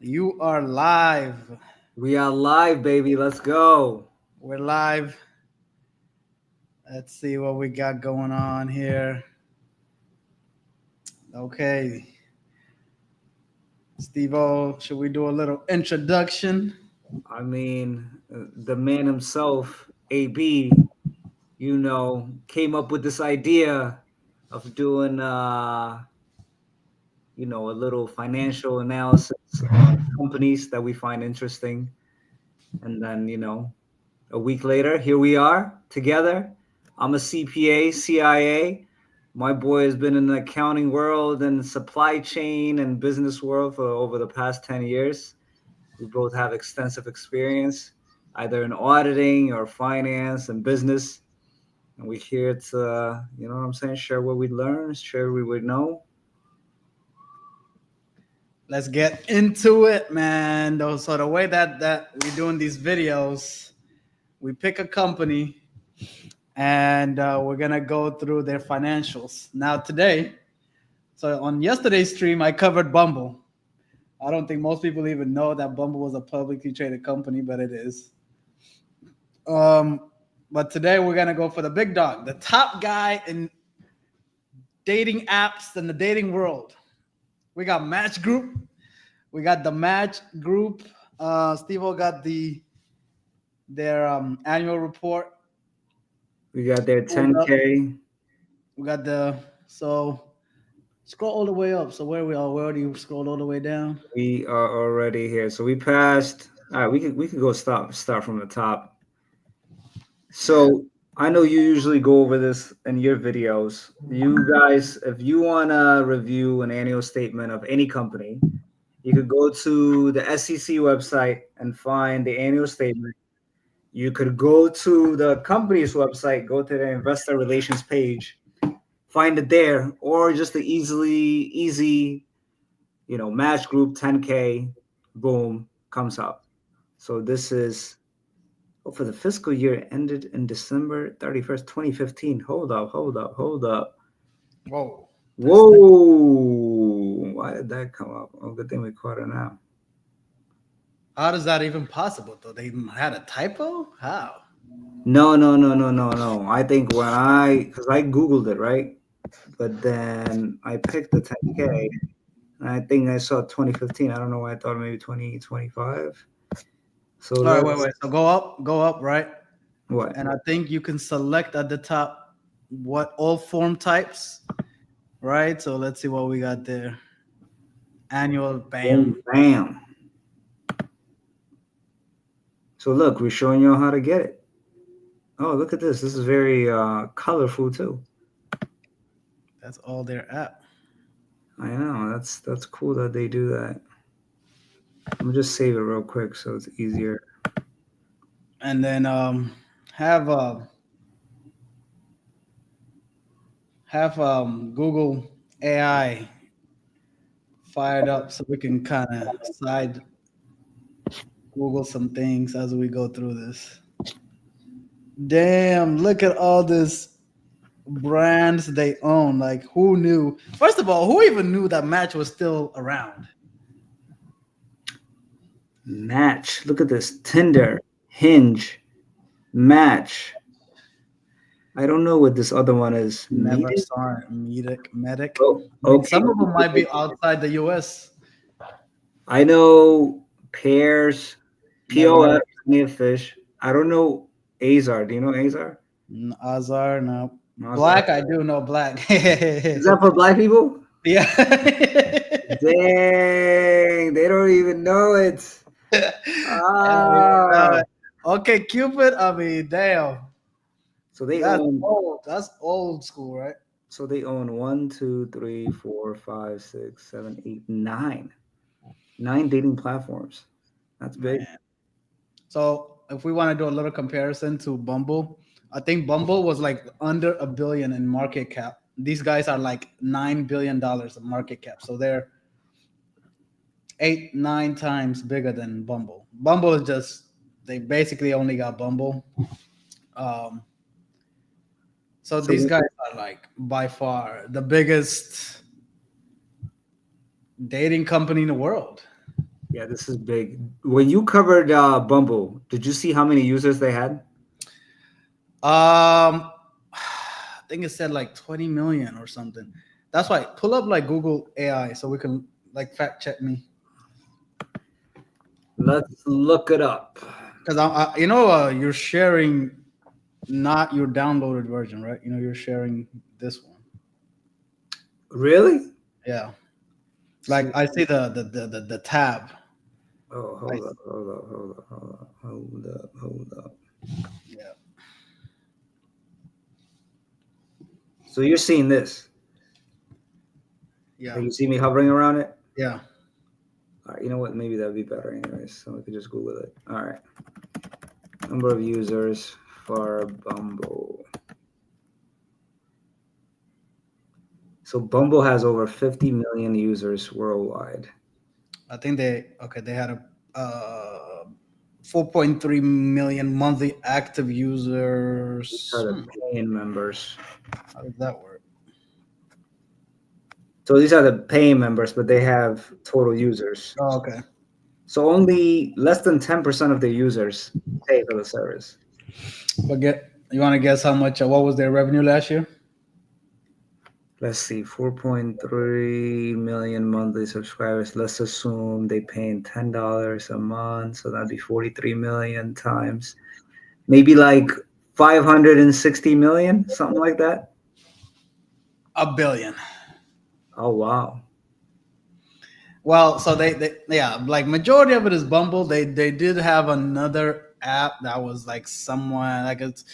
You are live. We are live, baby. Let's go. We're live. Let's see what we got going on here. Okay. Steve O, should we do a little introduction? The man himself, AB, came up with this idea of doing, a little financial analysis on companies that we find interesting. And then, a week later, here we are together. I'm a CPA, CIA. My boy has been in the accounting world and supply chain and business world for over the past 10 years. We both have extensive experience, either in auditing or finance and business. And we're here to, what I'm saying, share what we learned, share what we know. Let's get into it, man. So the way that we're doing these videos, we pick a company and we're gonna go through their financials. Now today, so on yesterday's stream, I covered Bumble. I don't think most people even know that Bumble was a publicly traded company, but it is. Um, but today we're gonna go for the big dog, the top guy in dating apps and the dating world. We got Match Group. We got the Match Group. Steve-O got their annual report. We got their Pulled up. 10K. We got the so scroll all the way up. So where we are, we already scrolled all the way down. We are already here. So we passed. All right, we could go start from the top. So I know you usually go over this in your videos. You guys, if you want to review an annual statement of any company, you could go to the SEC website and find the annual statement. You could go to the company's website, go to the investor relations page, find it there, or just the easy, Match Group 10K, boom, comes up. So this is for the fiscal year ended in December 31st, 2015. Hold up. Whoa. Whoa. Why did that come up? Oh, good thing we caught it now. How does that even possible though? They had a typo? How? No. I think because I Googled it, right? But then I picked the 10K and I think I saw 2015. I don't know why I thought maybe 2025. So All right, let's, wait. So go up, right? what? And I think you can select at the top what all form types, right? So let's see what we got there. Annual, Boom, bam. bam. So look, we're showing you how to get it. Oh, look at this. This is very colorful too. That's all their app. I know. That's cool that they do that. Let me just save it real quick so it's easier. And then have have Google AI fired up so we can kind of side Google some things as we go through this. Damn, look at all this brands they own. Like, who knew? First of all, who even knew that Match was still around? Match. Look at this. Tinder, Hinge, Match. I don't know what this other one is. Never Meet it? saw it. Medic. Oh, I mean, okay. some of them might be outside the U.S. I know Pears, Never POF, heard. Plenty of Fish. I don't know Azar. Do you know Azar? Azar, no. Azar. Black, I do know Black. Is that for black people? Yeah. Dang, they don't even know it. Ah, Okay, Cupid. I mean, damn. so they That's own. old. That's old school, right? So they own 1, 2, 3, 4, 5, 6, 7, 8, 9 dating platforms. That's big. Man. So if we want to do a little comparison to Bumble, I think Bumble was like under a billion in market cap. These guys are like $9 billion in market cap. So they're 8, 9 times bigger than Bumble. Bumble is just they basically only got Bumble. Um, so So these guys are like by far the biggest dating company in the world. Yeah, this is big. When you covered Bumble, did you see how many users they had? I think it said like 20 million or something. That's why pull up like Google AI so we can like fact check me. Let's look it up. Because you're sharing not your downloaded version, right? You're sharing this one. Really? Yeah. See, Like I see the tab. oh, I hold up, hold up, hold up, hold up, hold up, hold up. Yeah. So you're seeing this? Yeah. Like you see me hovering around it? Yeah. All right, you know what? Maybe that'd be better, anyways. So we could just Google it. All right, number of users for Bumble. So Bumble has over 50 million users worldwide. I think they had a 4.3 million monthly active These are users. the paying members. How does that work? So these are the paying members, but they have total users. Oh, okay. So only less than 10% of the users pay for the service. But you want to guess how much? What was their revenue last year? Let's see, 4.3 million monthly subscribers. Let's assume they paying $10 a month. So that'd be 43 million times maybe like 560 million, something like that. A billion. Oh, wow. Well, so they yeah, like majority of it is Bumble. They did have another app that was like someone like it's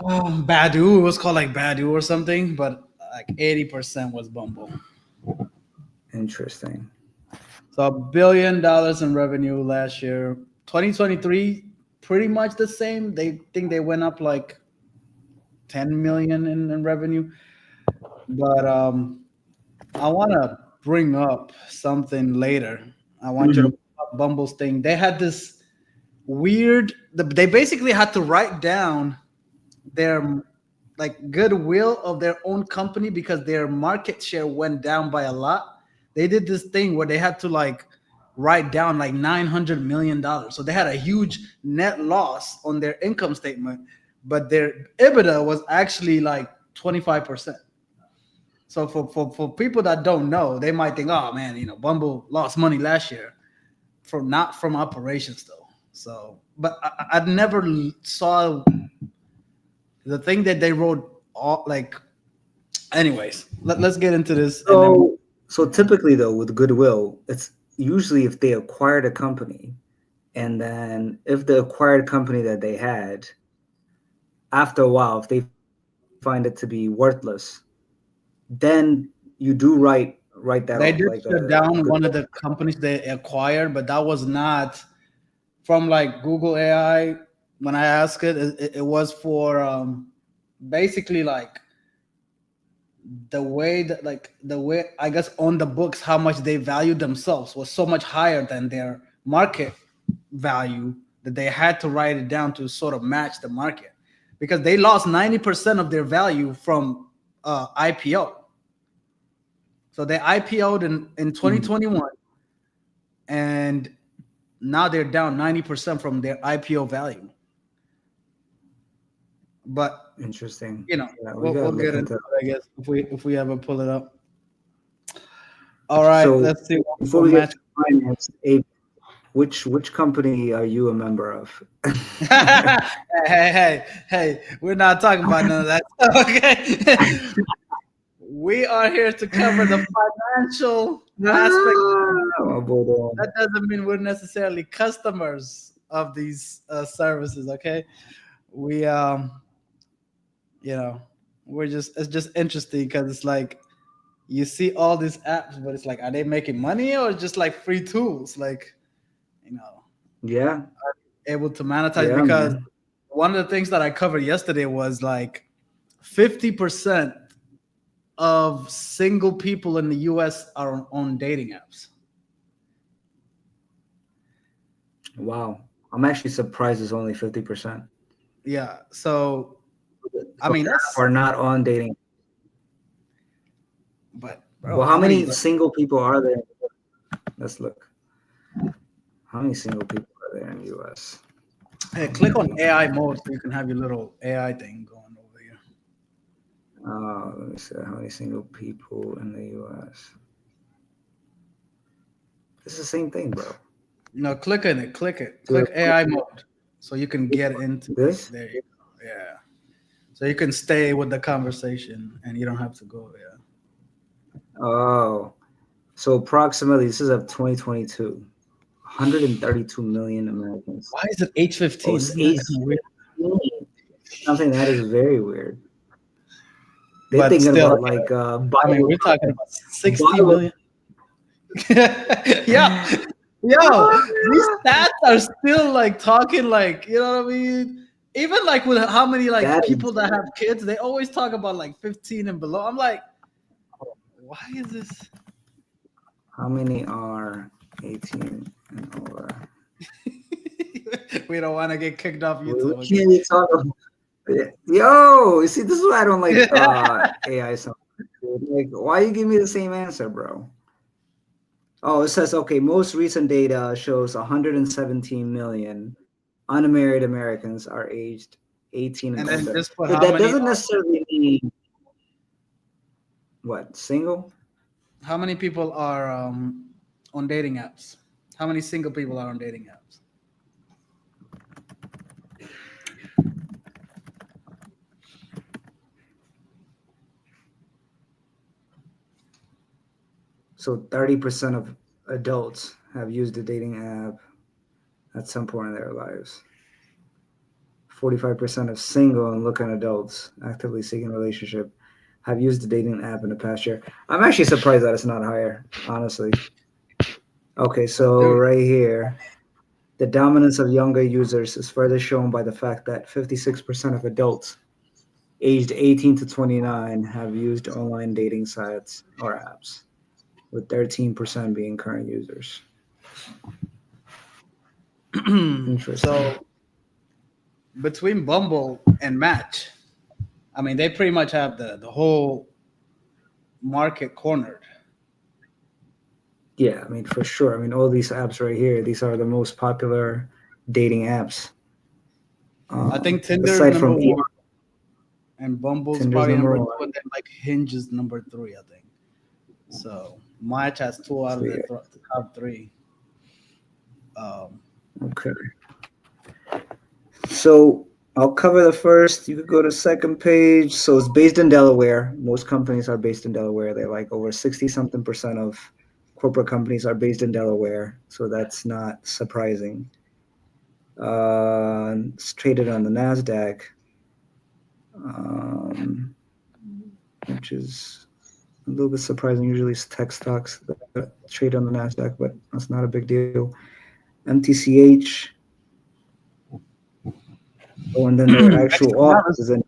Badu. It was called like Badu or something, but like 80% was Bumble. Interesting. So $1 billion in revenue last year. 2023, pretty much the same. They think they went up like 10 million in revenue. But I want to bring up something later. I want you to Mhm. pull up Bumble's thing. They had this they basically had to write down their like goodwill of their own company because their market share went down by a lot. They did this thing where they had to like write down like $900 million. So they had a huge net loss on their income statement, but their EBITDA was actually like 25%. So for people that don't know, they might think, oh man, Bumble lost money last year from not from operations though. So, but I never saw the thing that they wrote. All like, anyways, let's get into this and then So typically though with Goodwill, it's usually if they acquired a company and then if the acquired company that they had after a while if they find it to be worthless, then you do write that off they like did a shut down goodwill. one of the companies they acquired, but that was not from like Google AI. When I asked it was for basically like the way I guess on the books how much they valued themselves was so much higher than their market value that they had to write it down to sort of match the market because they lost 90% of their value from IPO. So they IPO'd in Mhm. 2021 and now they're down 90% from their IPO value. But Interesting. you know, Yeah, we we'll gotta look get into into. it, I guess, if we ever pull it up. All right, So let's see before what we get match. to finance, Abe, which company are you a member of? hey, hey, we're not talking about none of that. Okay. We are here to cover the financial aspect. Oh, boy, That doesn't mean we're necessarily customers of these services, okay? We you know, it's just interesting because it's like you see all these apps, but it's like, are they making money or just like free tools? Like, you know, yeah, able to monetize yeah, because man. one of the things that I covered yesterday was like 50% of single people in the US are on dating apps. Wow. I'm actually surprised it's only 50%. Yeah. So, I So mean, half that's, are not on dating. but Well, bro, how how many, many single people are there? Let's look. How many single people are there in the U.S.? Hey, click on AI mode so you can have your little AI thing going over here. Let me see. How many single people in the U.S.? It's the same thing, bro. No, click on it. Click it. Do Click AI mode so you can get into it. this? There you go. Yeah. So you can stay with the conversation and you don't have to go. Yeah. Oh, so approximately this is of 2022. 132 million Americans. Why is it age Oh, 15? it's Isn't that age. kind of weird? Something that is very weird. They're But thinking still, about like I mean, Bible. we're talking about 60 Bible. million. Yeah. Yo, these stats are still like talking like, you know what I mean? Even like with how many like That people is that have kids, they always talk about like 15 and below. I'm like, why is this? how many are 18 and over? We don't want to get kicked off We YouTube. can't even talk about. Yo, you see, this is why I don't like AI. So, like, why you give me the same answer, bro? Oh, it says okay. Most recent data shows 117 million unmarried Americans are aged 18 and And then older. just for But how that many doesn't necessarily mean what single. people are on dating apps? How many single people are on dating apps? So 30% of adults have used a dating app at some point in their lives. 45% of single and looking adults actively seeking a relationship have used a dating app in the past year. I'm actually surprised that it's not higher, honestly. Okay, so Dude, right here, the dominance of younger users is further shown by the fact that 56% of adults aged 18 to 29 have used online dating sites or apps, with 13% being current users. Interesting. so between Bumble and Match, I mean, they pretty much have the whole market cornered. Yeah, I mean, for sure. I mean, all these apps right here, these are the most popular dating apps. I think Tinder is Aside number from one, and Bumble's Tinder's probably number number two, one. and then like Hinge is number three, I think. So Match has two out So of the yeah, top three. Um, okay. So I'll cover the first. You could go to second page. So it's based in Delaware. Most companies are based in Delaware. They're like over 60 something percent of corporate companies are based in Delaware. So that's not surprising. It's traded on the NASDAQ, which is a little bit surprising. Usually it's tech stocks that trade on the NASDAQ, but that's not a big deal. MTCH. Oh, and then their based actual in Dallas, office is in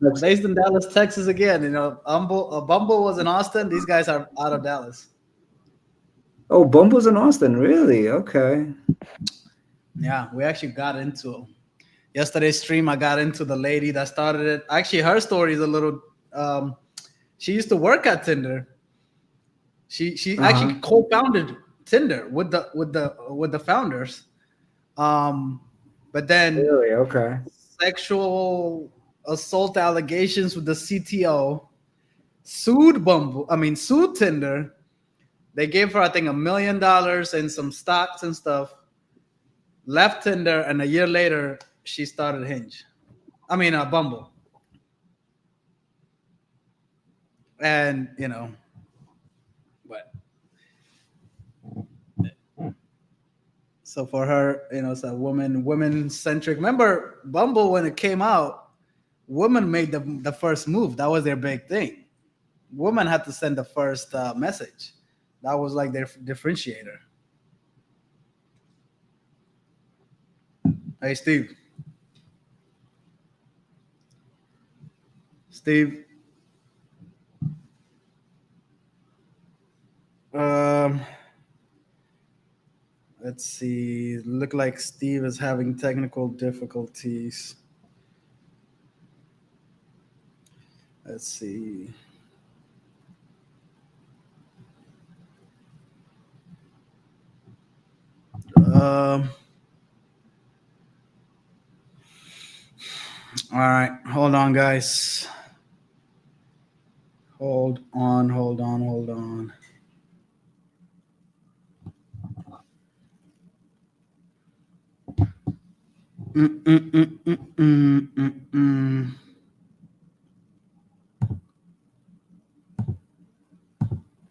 Texas. based in Dallas, Texas again. You know, Bumble was in Austin. These guys are out of Dallas. Oh, Bumble's in Austin, really? Okay. Yeah, we actually got into yesterday's stream. I got into the lady that started it. Actually, her story is a little. Um, she used to work at Tinder. She actually Uh-huh. co-founded Tinder with the founders. Um, but then Really? Okay. sexual assault allegations with the CTO sued Bumble. I mean, sued Tinder. They gave her, I think, $1 million and some stocks and stuff. Left Tinder, and a year later, she started Hinge. I mean, Bumble. And but so for her, it's a women centric. Remember, Bumble when it came out, women made the first move. That was their big thing. Women had to send the first message. That was like their differentiator. Hey, Steve. Steve. Um, let's see. Look like Steve is having technical difficulties. Let's see. All right, hold on, guys. Hold on, hold on, hold on. Mm, mm, mm, mm, mm, mm, mm.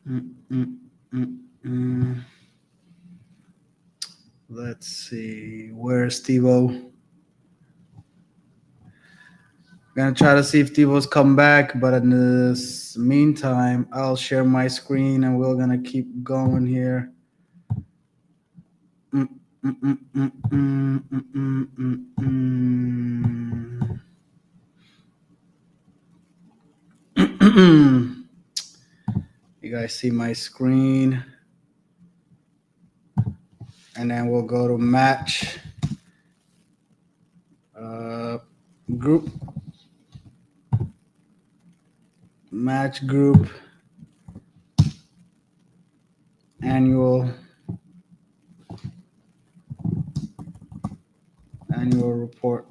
Mm, mm, mm, mm. Let's see. Where's Steve-O? Gonna try to see if Steve-O's come back, but in this meantime, I'll share my screen and we're gonna keep going here. Mm, mm, mm, mm, mm, mm, mm, mm. You guys see my screen, and then we'll go to match group, match group, annual report.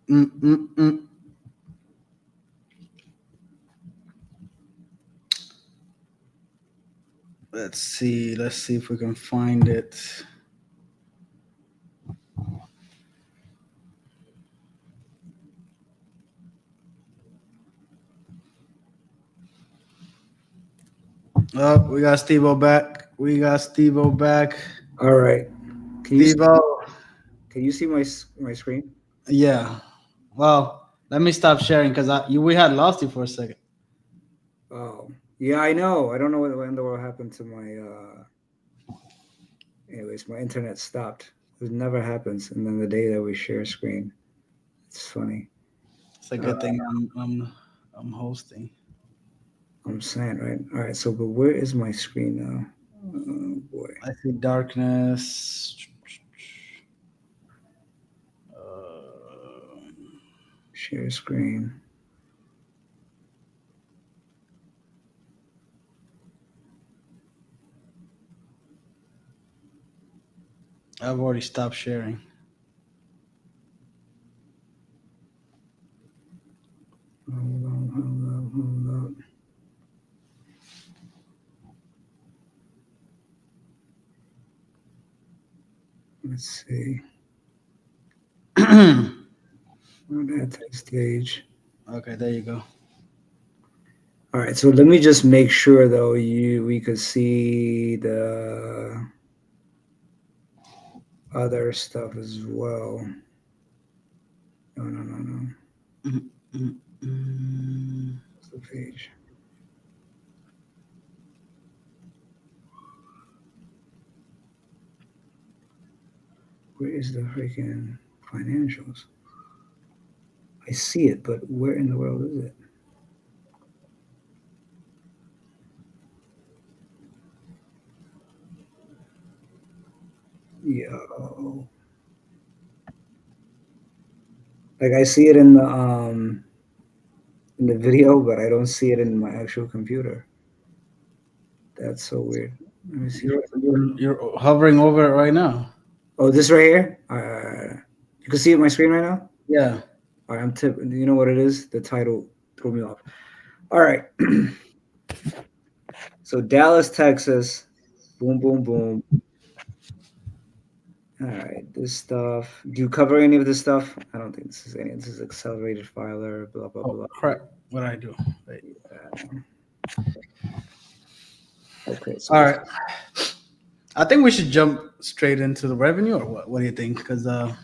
Mm, mm, mm. Let's see. Let's see if we can find it. Oh, we got Steve-O back. We got Steve-O back. All right. Can you Steve-O. can you see my screen? Yeah. Well, let me stop sharing because we had lost you for a second. Oh, yeah, I know. I don't know what in the world happened to my. Anyways, my internet stopped. It never happens. And then the day that we share screen, it's funny. It's a good thing I'm hosting. I'm saying, right? All right. So, but where is my screen now? Oh boy. I see darkness. Share screen. I've already stopped sharing. Hold on, hold on, hold on. Let's see. Okay, That stage. there you go. All right. So let me just make sure though we could see the other stuff as well. No, no, no, no. Mm, mm, mm. What's the page? Where is the freaking financials? I see it, but where in the world is it? Yo. Like I see it in the video, but I don't see it in my actual computer. That's so weird. Let me see. You're hovering over it right now. Oh, this right here. You can see it on my screen right now. Yeah. All right, I'm tip. You know what it is? The title threw me off. All right. So Dallas, Texas. Boom, boom, boom. All right, this stuff. Do you cover any of this stuff? I don't think this is any. This is accelerated filer. Blah blah Oh blah. crap! What did I do? Wait. Okay. So All right. I think we should jump straight into the revenue, or what? What do you think? Because well,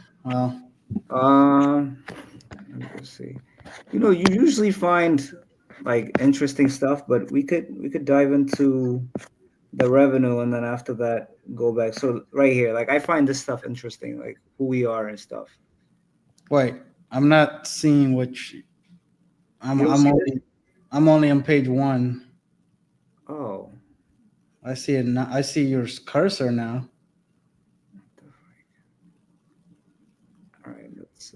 let me see. You know, you usually find like interesting stuff, but we could dive into the revenue and then after that go back. So right here, like I find this stuff interesting, like who we are and stuff. wait. I'm not seeing which. I'm You don't I'm see this? only I'm only on page one. Oh, I see it now. I see your cursor now. all right. Let's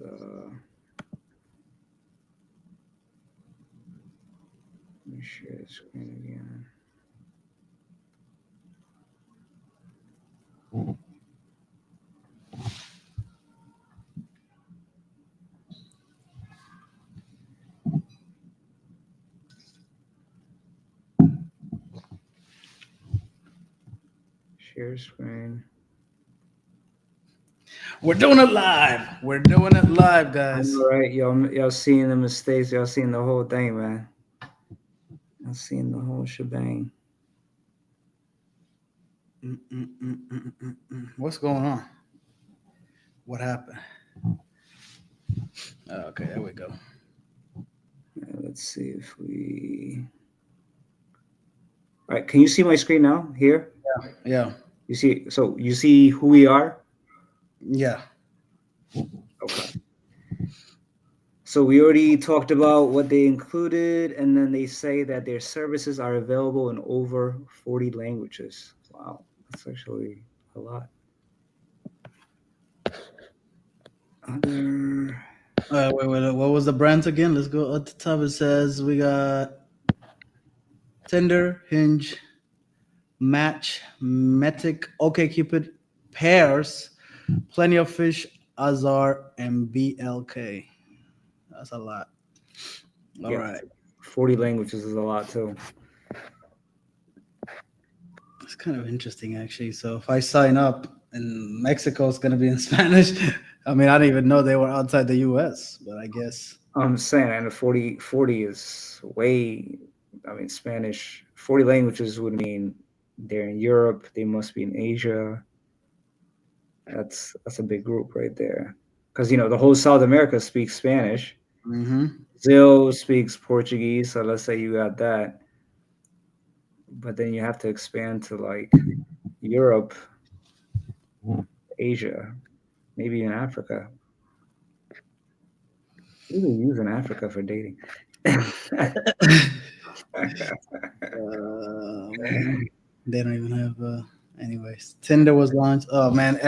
Share the screen again. Share screen. We're doing it live. We're doing it live, I'm guys. all right, y'all seeing the mistakes, y'all seeing the whole thing, man. Y'all seeing the whole shebang. What's going on? What happened? Okay, there we go. Let's see if we. All right, can you see my screen now? Here, Yeah, you see. So you see who we are. yeah. Okay. So we already talked about what they included, and then they say that their services are available in over 40 languages. Wow, that's actually a lot. Other. Wait. What was the brands again? Let's go at the top. It says we got Tinder, Hinge, Match, Metic, OkCupid, Pairs, Plenty of Fish, Azar, and BLK. That's a lot. All Yeah, right. 40 languages is a lot too. It's kind of interesting, actually. So if I sign up and Mexico is going to be in Spanish, I mean, I didn't even know they were outside the U.S., but I guess. I'm saying, and 40 is way. I mean, Spanish. 40 languages would mean they're in Europe. They must be in Asia. That's a big group right there. Because the whole South America speaks Spanish. Mm-hmm. Brazil speaks Portuguese. So let's say you got that, but then you have to expand to like Europe, Asia, maybe in Africa. What do they use in Africa for dating? They don't even have. Anyways, Tinder was launched. Oh man,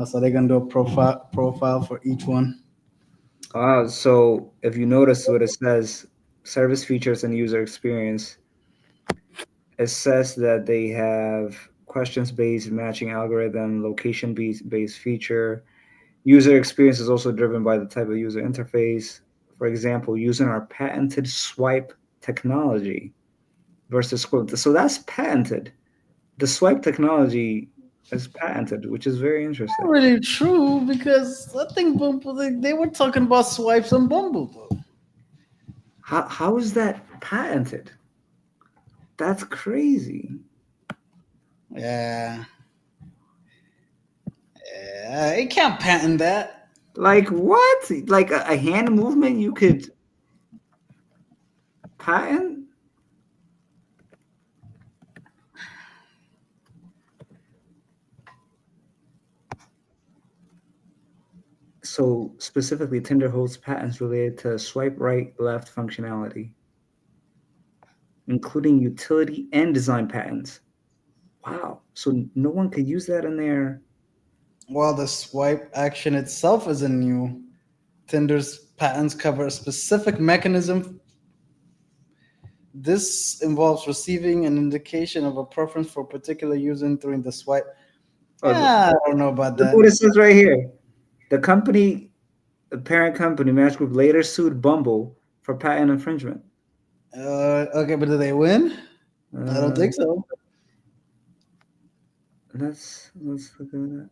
so they're gonna do a profile for each one. So if you notice what it says, service features and user experience, it says that they have questions-based matching algorithm, location-based feature. User experience is also driven by the type of user interface. For example, using our patented swipe technology versus scroll. So that's patented. The swipe technology is patented, which is very Not interesting. really true because I think Bumble they were talking about swipes on Bumble though. How is that patented? That's crazy. Yeah, yeah, it can't patent that. Like what? Like a hand movement you could patent? So specifically, Tinder holds patents related to swipe right, left functionality, including utility and design patents. Wow. So no one could use that in their. While the swipe action itself isn't new, Tinder's patents cover a specific mechanism. This involves receiving an indication of a preference for a particular user during the swipe. Oh, I don't know about look what that. it says right here. The parent company, Match Group, later sued Bumble for patent infringement. Okay, but do they win? I don't Uh, think so. let's look at that.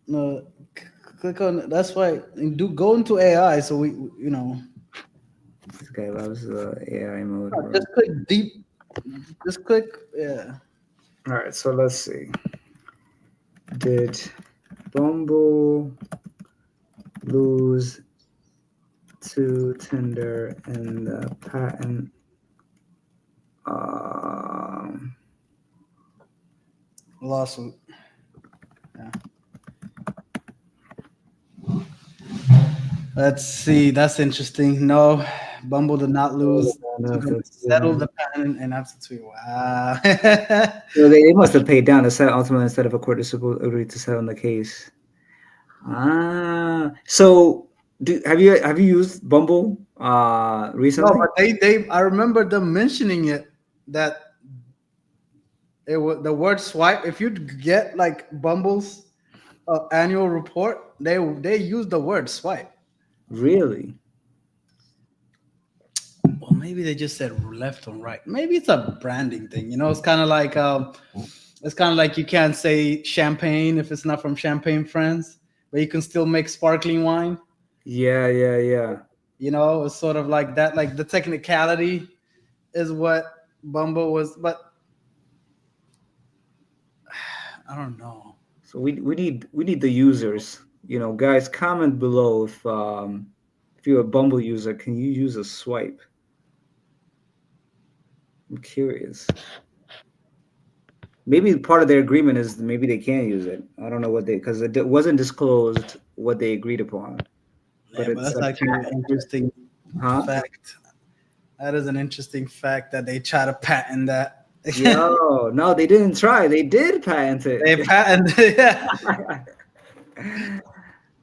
No, click on. That's why do go into AI. So we. This guy loves AI mode, bro. Just click deep. Just click. Yeah. All right, so let's see. Did Bumble lose to Tinder in the patent? Um, Lawsuit. Yeah. Let's see. That's interesting. No, Bumble did not lose. They're going to settle the patent and have to tweet. Wow. So they must have paid down to settle ultimately instead of a court agreed to settle in the case. So have you used Bumble No, recently. but they I remember them mentioning it that it was the word swipe. If you get like Bumble's annual report, they use the word swipe. Really? Well, maybe they just said left or right. Maybe it's a branding thing. You know, it's kind of like you can't say champagne if it's not from Champagne France, but you can still make sparkling wine. Yeah, yeah, yeah. You know, it's sort of like that. Like the technicality is what Bumble was, but I don't know. So we need the users. Guys, comment below if you're a Bumble user, can you use a swipe? I'm curious. Maybe part of their agreement is maybe they can't use it. I don't know what they because it wasn't disclosed what they agreed upon. But Yeah, but it's that's actually an interesting huh? fact. That is an interesting fact that they try to patent that. Yo, no, they didn't try. They did patent They it. patent. Yeah.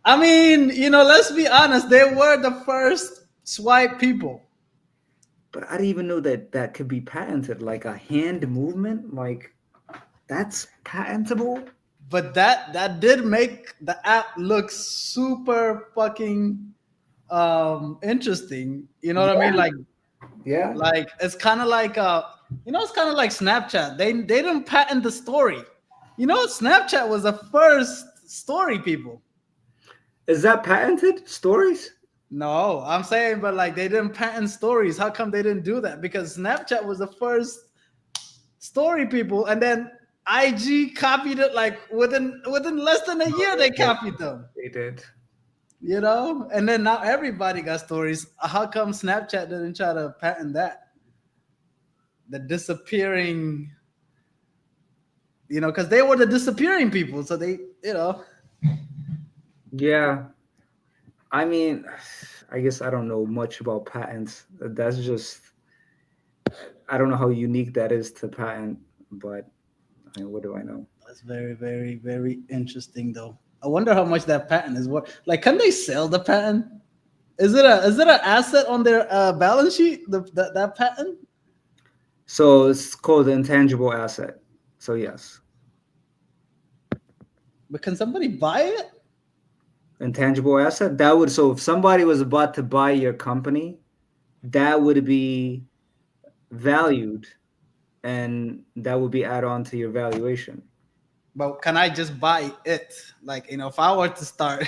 I mean, let's be honest. They were the first swipe people, But I didn't even know that that could be patented. Like a hand movement, like that's patentable. but that did make the app look super fucking interesting. You know what I mean? Yeah, Like yeah. like it's kind of like it's kind of like Snapchat. They didn't patent the story. Snapchat was the first story people. Is that patented stories? No, I'm saying, but like they didn't patent stories. How come they didn't do that? Because Snapchat was the first story people, and then IG copied it like within less than a year. They copied them, They did. and then now everybody got stories. How come Snapchat didn't try to patent that? The disappearing, because they were the disappearing people. So they. Yeah. I mean, I guess I don't know much about patents. That's just I don't know how unique that is to patent, but I mean, what do I know? That's very, very, very interesting, though. I wonder how much that patent is worth. Like, can they sell the patent? Is it an asset on their balance sheet? That patent? So it's called intangible asset. So yes, But can somebody buy it? intangible asset. That would so if somebody was about to buy your company, that would be valued, and that would be add on to your valuation. But can I just buy it? Like, if I were to start,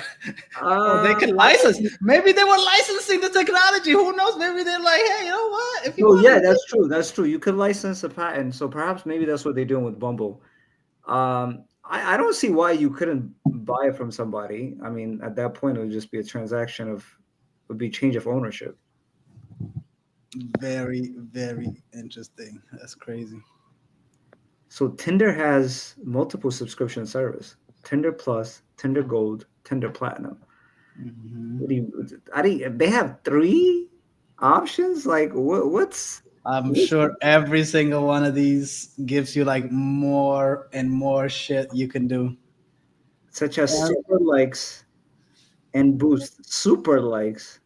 or they Uh, can I license. don't- Maybe they were licensing the technology. Who knows? Maybe they're like, hey, you know what? If you no, want yeah, to, that's true. That's true. You could license a patent, so perhaps maybe that's what they're doing with Bumble. I don't see why you couldn't buy it from somebody. I mean, at that point, it would just be a transaction of would be change of ownership. very, very interesting. That's crazy. So Tinder has multiple subscription service: Tinder Plus, Tinder Gold, Tinder Platinum. Mhm. What do you? I think they have three options. Like what's I'm sure every single one of these gives you like more and more shit you can do. such as And super likes and boost super likes.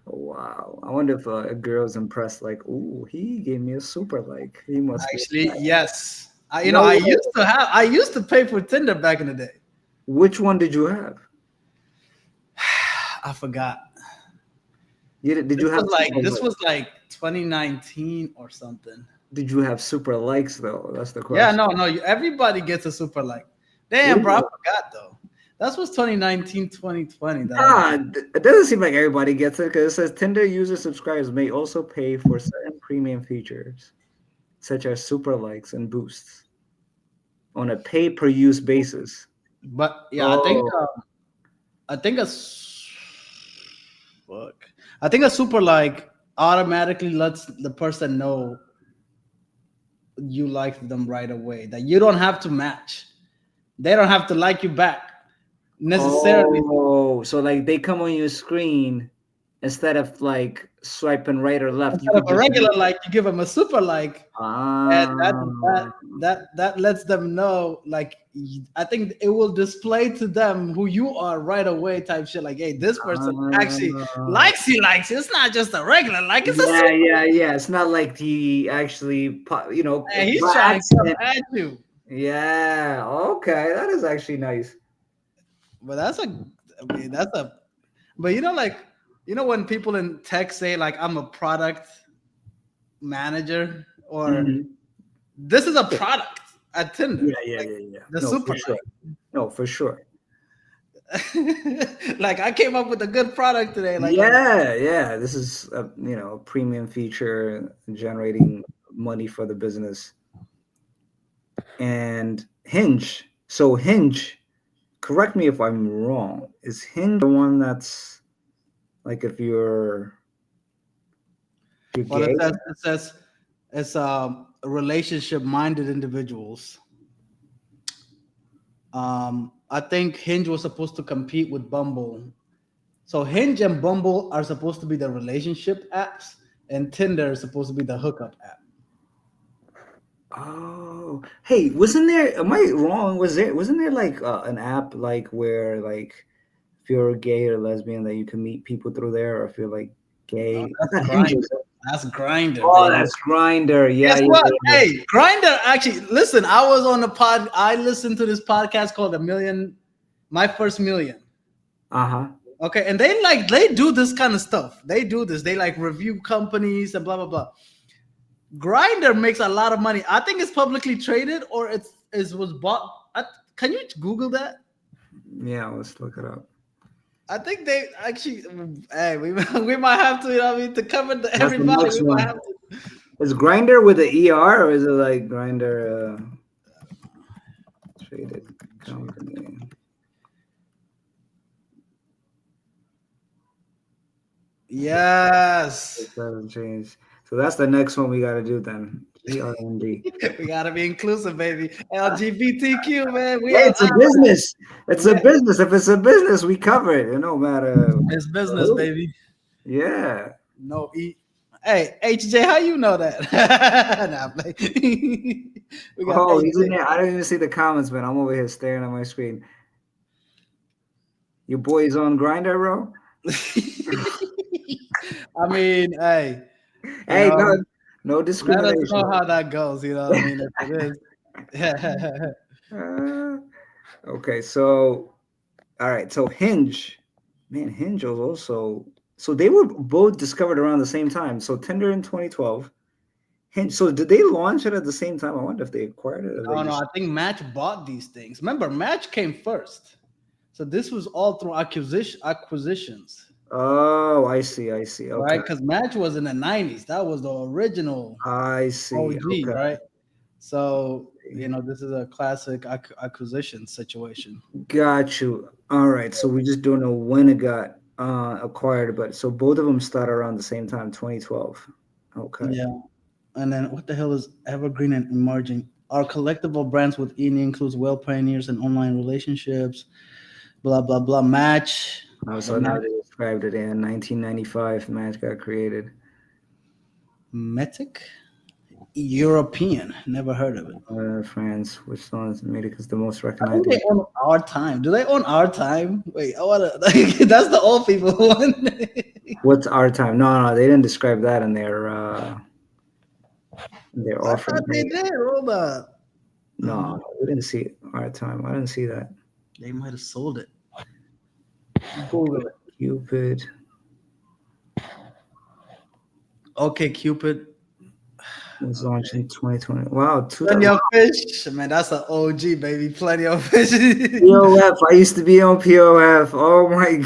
Wow. I wonder if a girl's impressed, like, ooh, he gave me a super like. He must be. actually, yes, No way. I used to pay for Tinder back in the day. Which one did you have? I forgot. Did you have super This likes? was like 2019 or something. Did you have super likes though? That's the Yeah, question. no, everybody gets a super like. Damn, bro, I Really? forgot though. That was 2019, 2020. That I Nah, it doesn't seem like everybody gets it because it says Tinder user subscribers may also pay for certain premium features, such as super likes and boosts, on a pay per use basis. But yeah, Oh, I think fuck. I think a super like automatically lets the person know you like them right away. That you don't have to match. They don't have to like you back necessarily. oh, so like they come on your screen instead of like swiping right or left, you Instead of could a just regular like, you give them a super like, and ah that lets them know. Like, I think it will display to them who you are right away. Type shit like, hey, this person actually ah. likes you. Likes you. It's not just a regular like. It's a Yeah, super. yeah, yeah. It's not like he actually, And he's by trying to come accident. at you. Yeah, okay, that is actually nice. But that's a. I mean, that's a. But like, when people in tech say like, I'm a product manager, or Mhm. this is a product at Tinder, Yeah, yeah, like yeah, yeah. the No, super for sure. No, for sure. like. Like, I came up with a good product today. Like, Yeah, yeah. This is a premium feature generating money for the business. And Hinge. So Hinge, correct me if I'm wrong. Is Hinge the one that's like if you're well, gay? it says it's relationship minded individuals. I think Hinge was supposed to compete with Bumble. So Hinge and Bumble are supposed to be the relationship apps, and Tinder is supposed to be the hookup app. Oh, hey, wasn't there? Am I wrong? Wasn't there like an app like where like if you're gay or lesbian that you can meet people through there, or if you're like No, gay? I that's thought Hinge Grinder. was. That's Grinder, Oh, baby. that's Grinder. Yeah, Guess yeah, what? yeah, Hey, Grinder. Actually, listen. I was on the pod. I listened to this podcast called My First Million. yeah. Uh huh. Okay, and they do this kind of stuff. They do this. They like review companies and blah blah blah. Grinder makes a lot of money. I think it's publicly traded, or it was bought. Can you Google that? Yeah, let's look it up. I think they actually. Hey, we might have to. To cover That's the everybody, next we might one. have to. Is Grinder with the ER or is it like Grinder traded company? Yes, It doesn't change. So that's the next one we got to do then. GRND. we gotta be inclusive, baby. LGBTQ, man. We Hey, are. it's a business. It's a Yeah, business. If it's a business, we cover it. No matter it's business, who. baby. Yeah. No E. Hey, HJ, how you know that? Nah, play. We got Oh, he's in HJ. there. I didn't even see the comments, man. I'm over here staring at my screen. Your boy's on Grinder, bro. I mean, hey, you Hey, know, no let us know discrimination. how that goes. You know what I mean? If it is. Uh, okay, so all right, so Hinge, man, Hinge was also so they were both discovered around the same time. So Tinder in 2012, Hinge. So did they launch it at the same time? I wonder if they acquired it or they Oh no, just. I think Match bought these things. Remember, Match came first, so this was all through acquisitions, Oh, I see, I see. Okay, right? Because Match was in the '90s. That was the original I see. OG, Okay, right? So this is a classic acquisition situation. got you. All right, so we just don't know when it got acquired, but so both of them started around the same time, 2012. Okay. Yeah. And then what the hell is evergreen and emerging? Our collectible brands with ENI includes well pioneers and online relationships, blah blah blah. Match, Oh, the so now Match they described it in 1995. Match got created. Metic, European. Never heard of it. France, which song made it because the most I think they recognizable. own Our Time. Do they own Our Time? Wait, I wanna. That's the old people one. What's our time? No, no, they didn't describe that in their I thought offering they page. did. Hold up. No, we didn't see our time. I didn't see that. They might have sold it. Google it. Cupid. Okay, Cupid. Was launched in 2020. Wow, Plenty 2000. of fish. Man, that's an OG, baby. Plenty of fish. POF. I used to be on POF. Oh my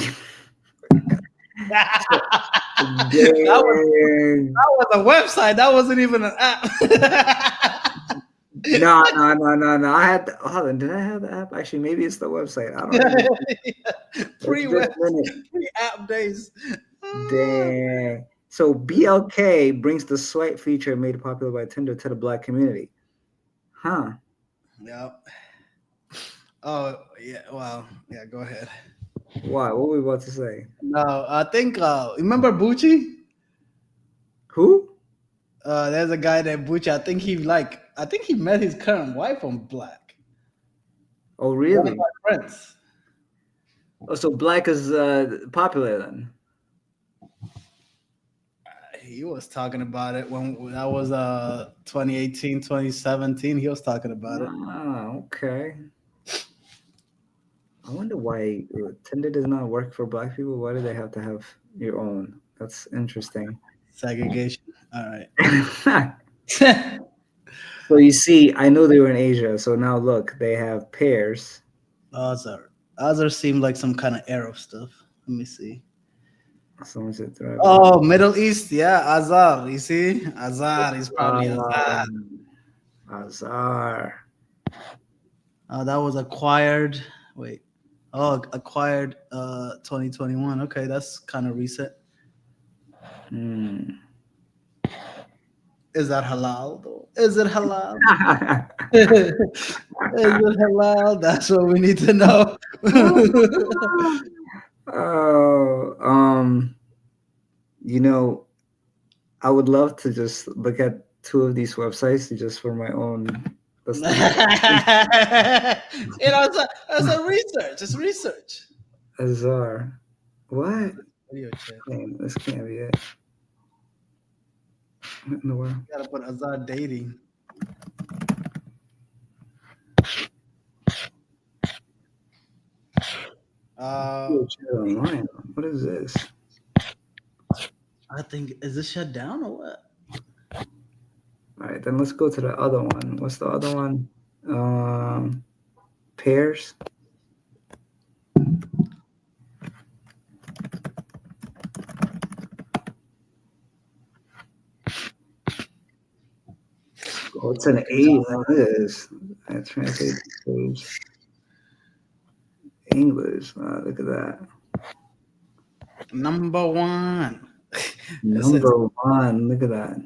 that was dang. that was a website. That wasn't even an app. No, no, no, no, no. I had hold on, did I have the app? Actually, maybe it's the website. I don't remember. It's been Pre-web, a minute. pre-app days. Dang. So BLK brings the swipe feature made popular by Tinder to the Black community. Huh. Yep. Oh yeah. Wow. Yeah. Go ahead. Why? What were we about to say? No, I think remember Bucci? Who? There's a guy named Bucci. I think he met his current wife on Black. Oh, One of really? my friends. Oh, so Black is popular then. He was talking about it when that was 2018, 2017. He was talking about it. Ah, okay. I wonder why Tinder does not work for Black people. Why do they have to have your own? That's interesting. Segregation. All right. So you see, I know they were in Asia. So now look, they have pairs. Azar. Azar seemed like some kind of Arab stuff. Let me see. Someone said thrive. Oh, Middle East. Yeah, Azar. You see? Azar is probably Azar. Azar. That was acquired. Wait. Oh, acquired 2021. Okay, that's kind of recent. Hmm. Is that halal though? Is it halal? Is it halal? That's what we need to know. Oh, you know, I would love to just look at two of these websites just for my own. You know, it's a research. It's research. Azar. What? Video chat. Man, this can't be it. What in the world? You gotta put Azar dating. Video chat online. What is this? I think is this shut down or what? All right, then let's go to the other one. What's the other one? Pairs. Oh, it's an 8. It is. I translate page. English. Look at that. Number one. Number one. Look at that.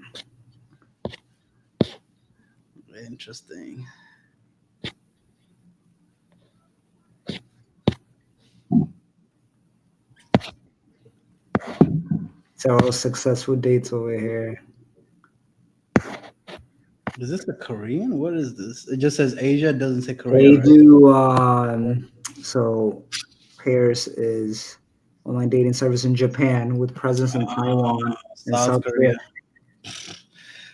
Interesting. Several successful dates over here. Is this a Korean? What is this? It just says Asia. It doesn't say They Korea. Right? do. So Pairs is online dating service in Japan with presence in Taiwan and South Korea.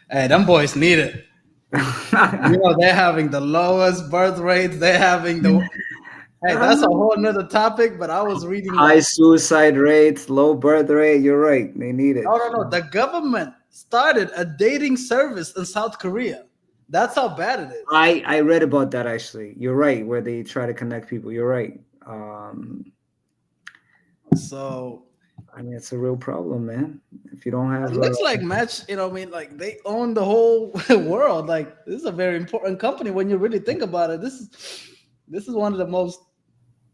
Hey, them boys need it. You know, they're having the lowest birth rates. They're having the. Hey, that's a whole nother topic. But I was reading high suicide rates, low birth rate. You're right. They need it. No. The government started a dating service in South Korea. That's how bad it is. I read about that actually. You're right. Where they try to connect people. You're right. So I mean, it's a real problem, man. If you don't have, it looks like Match. You know, I mean, like they own the whole world. Like this is a very important company when you really think about it. This is one of the most,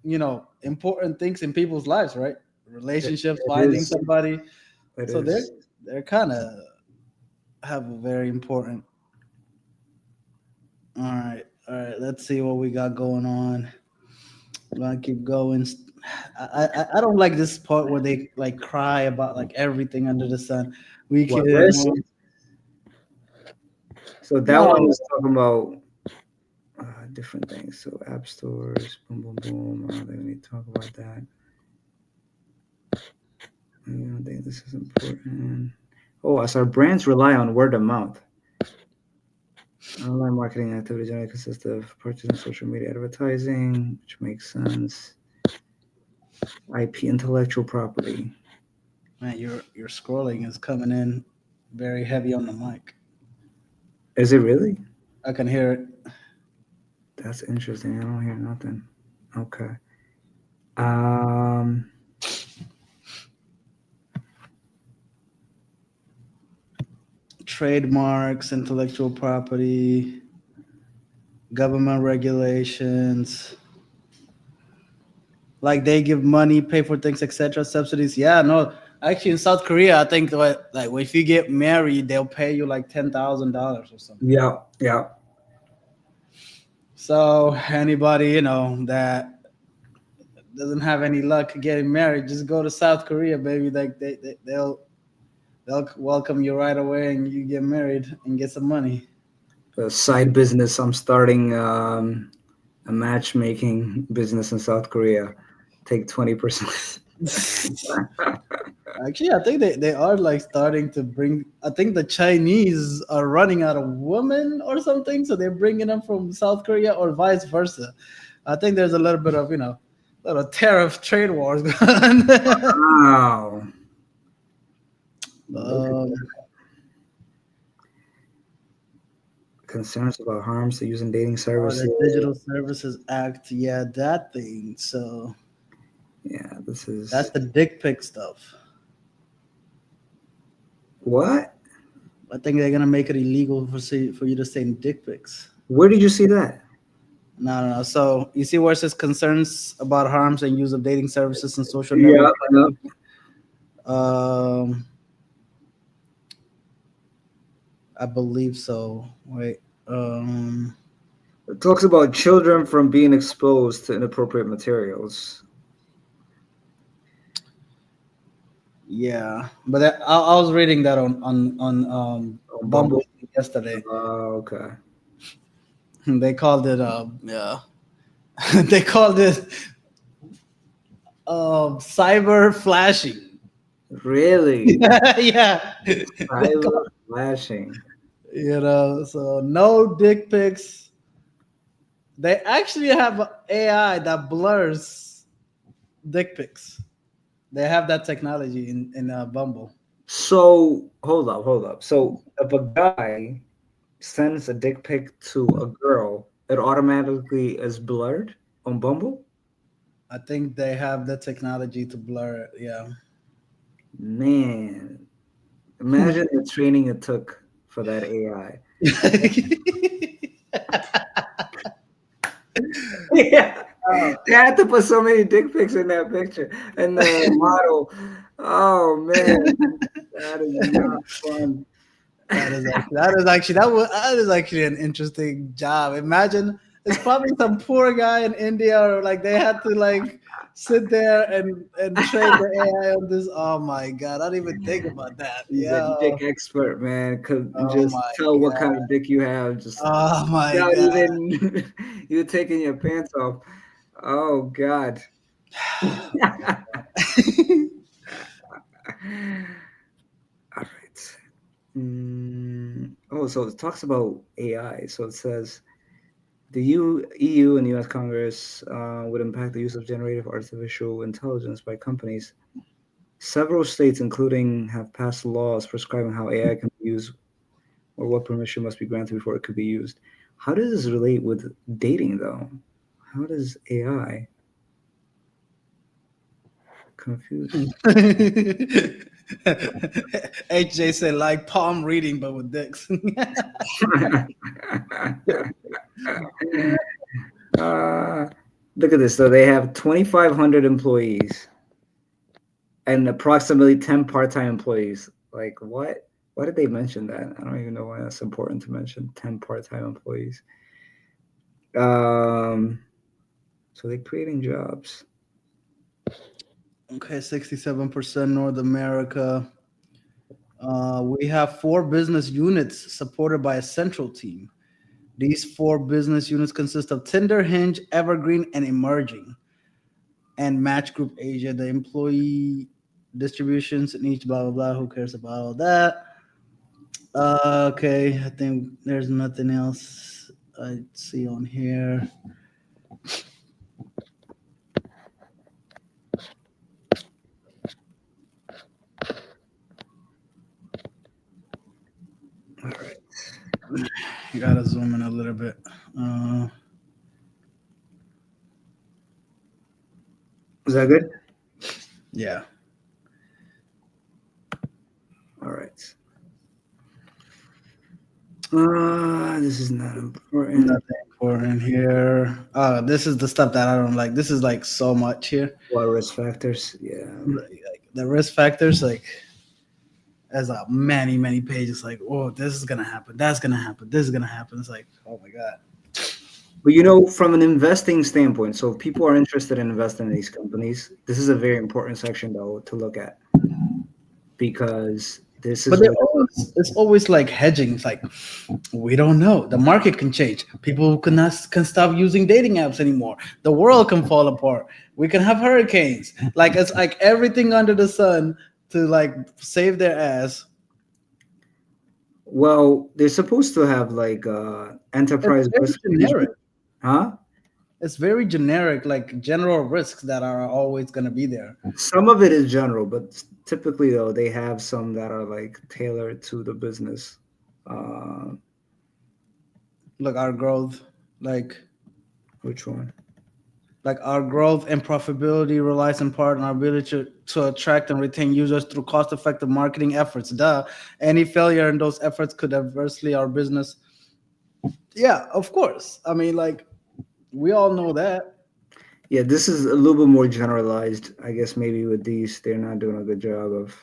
you know, important things in people's lives, right? Relationships, finding somebody. So they're kind of have a very important. All right. Let's see what we got going on. I'm gonna keep going. I don't like this part where they like cry about like everything under the sun. We can. So that one was talking about different things. So app stores, boom, boom, boom. They need to talk about that. I don't think this is important. Oh, as our brands rely on word of mouth. Online marketing activity generally consists of purchasing social media advertising, which makes sense. IP, intellectual property. Man, your scrolling is coming in very heavy on the mic. Is it really? I can hear it. That's interesting. I don't hear nothing. Okay. Trademarks, intellectual property, government regulations. Like they give money, pay for things, etc. Subsidies. Yeah, no. Actually, in South Korea, I think like if you get married, they'll pay you like $10,000 or something. Yeah. So anybody, you know, that doesn't have any luck getting married, just go to South Korea, baby. Like they'll welcome you right away, and you get married and get some money. A side business. I'm starting a matchmaking business in South Korea. Take 20%. Actually, I think they are like starting to bring. I think the Chinese are running out of women or something, so they're bringing them from South Korea or vice versa. I think there's a little bit of little tariff trade wars going on. Wow. Look at um, concerns about harms to using dating or services. the Digital Services Act, yeah, that thing. So Yeah, this that's is the dick pic stuff. what? I think they're gonna make it illegal for you to send dick pics. Where did you see that? No, no, no. So you see where it says concerns about harms and use of dating services and social Yeah, network yeah. marketing. Um, I believe so. Wait. Um, It talks about children from being exposed to inappropriate materials. yeah, but I was reading that on On Bumble Bumble. yesterday. Okay. They called it yeah. They called it cyber flashing. Really? Yeah. They Cyber call- flashing. so no dick pics. They actually have a AI that blurs dick pics. They have that technology in Bumble. So hold up. So if a guy sends a dick pic to a girl, it automatically is blurred on Bumble? I think they have the technology to blur it. Yeah. Man, imagine the training it took for that AI. Yeah, they had to put so many dick pics in that picture, and the model. Oh man, that is not fun. That is actually an interesting job. Imagine it's probably some poor guy in India, or like they had to like sit there and train the AI on this. Oh my god, I didn't even think about that. He's a Yeah. dick expert, man. Could Oh just my tell what god. kind of dick you have, just Oh my without god. even you taking your pants off. Oh God. All right. Oh, so it talks about AI. So it says the EU and U.S. Congress would impact the use of generative artificial intelligence by companies. Several states, including, have passed laws prescribing how AI can be used or what permission must be granted before it could be used. How does this relate with dating, though? How does AI confuse? HJ said like palm reading, but with dicks. uh, Look at this. So they have 2,500 employees and approximately 10 part-time employees. Like what? Why did they mention that? I don't even know why that's important to mention. 10 part-time employees. Um, so they're creating jobs. Okay, 67% North America. We have 4 business units supported by a central team. These 4 business units consist of Tinder, Hinge, Evergreen, and Emerging, and Match Group Asia. The employee distributions in each blah blah blah. Who cares about all that? Okay, I think there's nothing else I see on here. All right. You gotta zoom in a little bit. Uh, Is that good? yeah. All right. This is not important. Nothing important here. This is the stuff that I don't like. This is like so much here. What risk factors? Yeah. Like the risk factors, like as many pages. Like, oh, this is gonna happen. That's gonna happen. This is gonna happen. It's like, oh my god. But from an investing standpoint, so if people are interested in investing in these companies, this is a very important section though to look at because this But is where it's always like hedging. It's like we don't know. The market can change. People can stop using dating apps anymore. The world can fall apart. We can have hurricanes. Like it's like everything under the sun to like save their ass. well, they're supposed to have like It's enterprise very risk generic. management, huh? It's very generic, like general risks that are always gonna be there. Some of it is general, but typically though they have some that are like tailored to the business. Uh, Like our growth, like which one? like our growth and profitability relies in part on our ability to attract and retain users through cost-effective marketing efforts. Duh. Any failure in those efforts could adversely our business. Yeah, of course. I mean, like we all know that. Yeah, this is a little bit more generalized. I guess maybe with these, they're not doing a good job of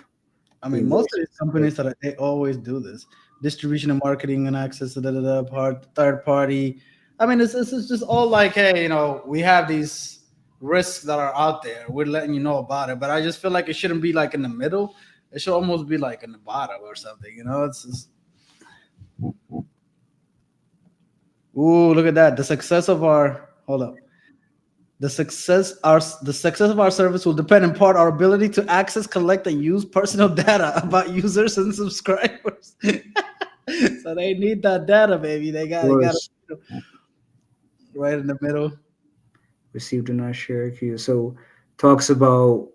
I mean, being very most of these specific. companies they always do this: distribution and marketing and access to the part third party. I mean, it's just all like, hey, we have these risks that are out there. We're letting you know about it, but I just feel like it shouldn't be like in the middle. It should almost be like in the bottom or something. It's just, ooh, look at that. The success of our hold up. The success of our service will depend in part our ability to access, collect, and use personal data about users and subscribers. So they need that data, baby. They got Was it right in the middle. received and not share queue. So talks about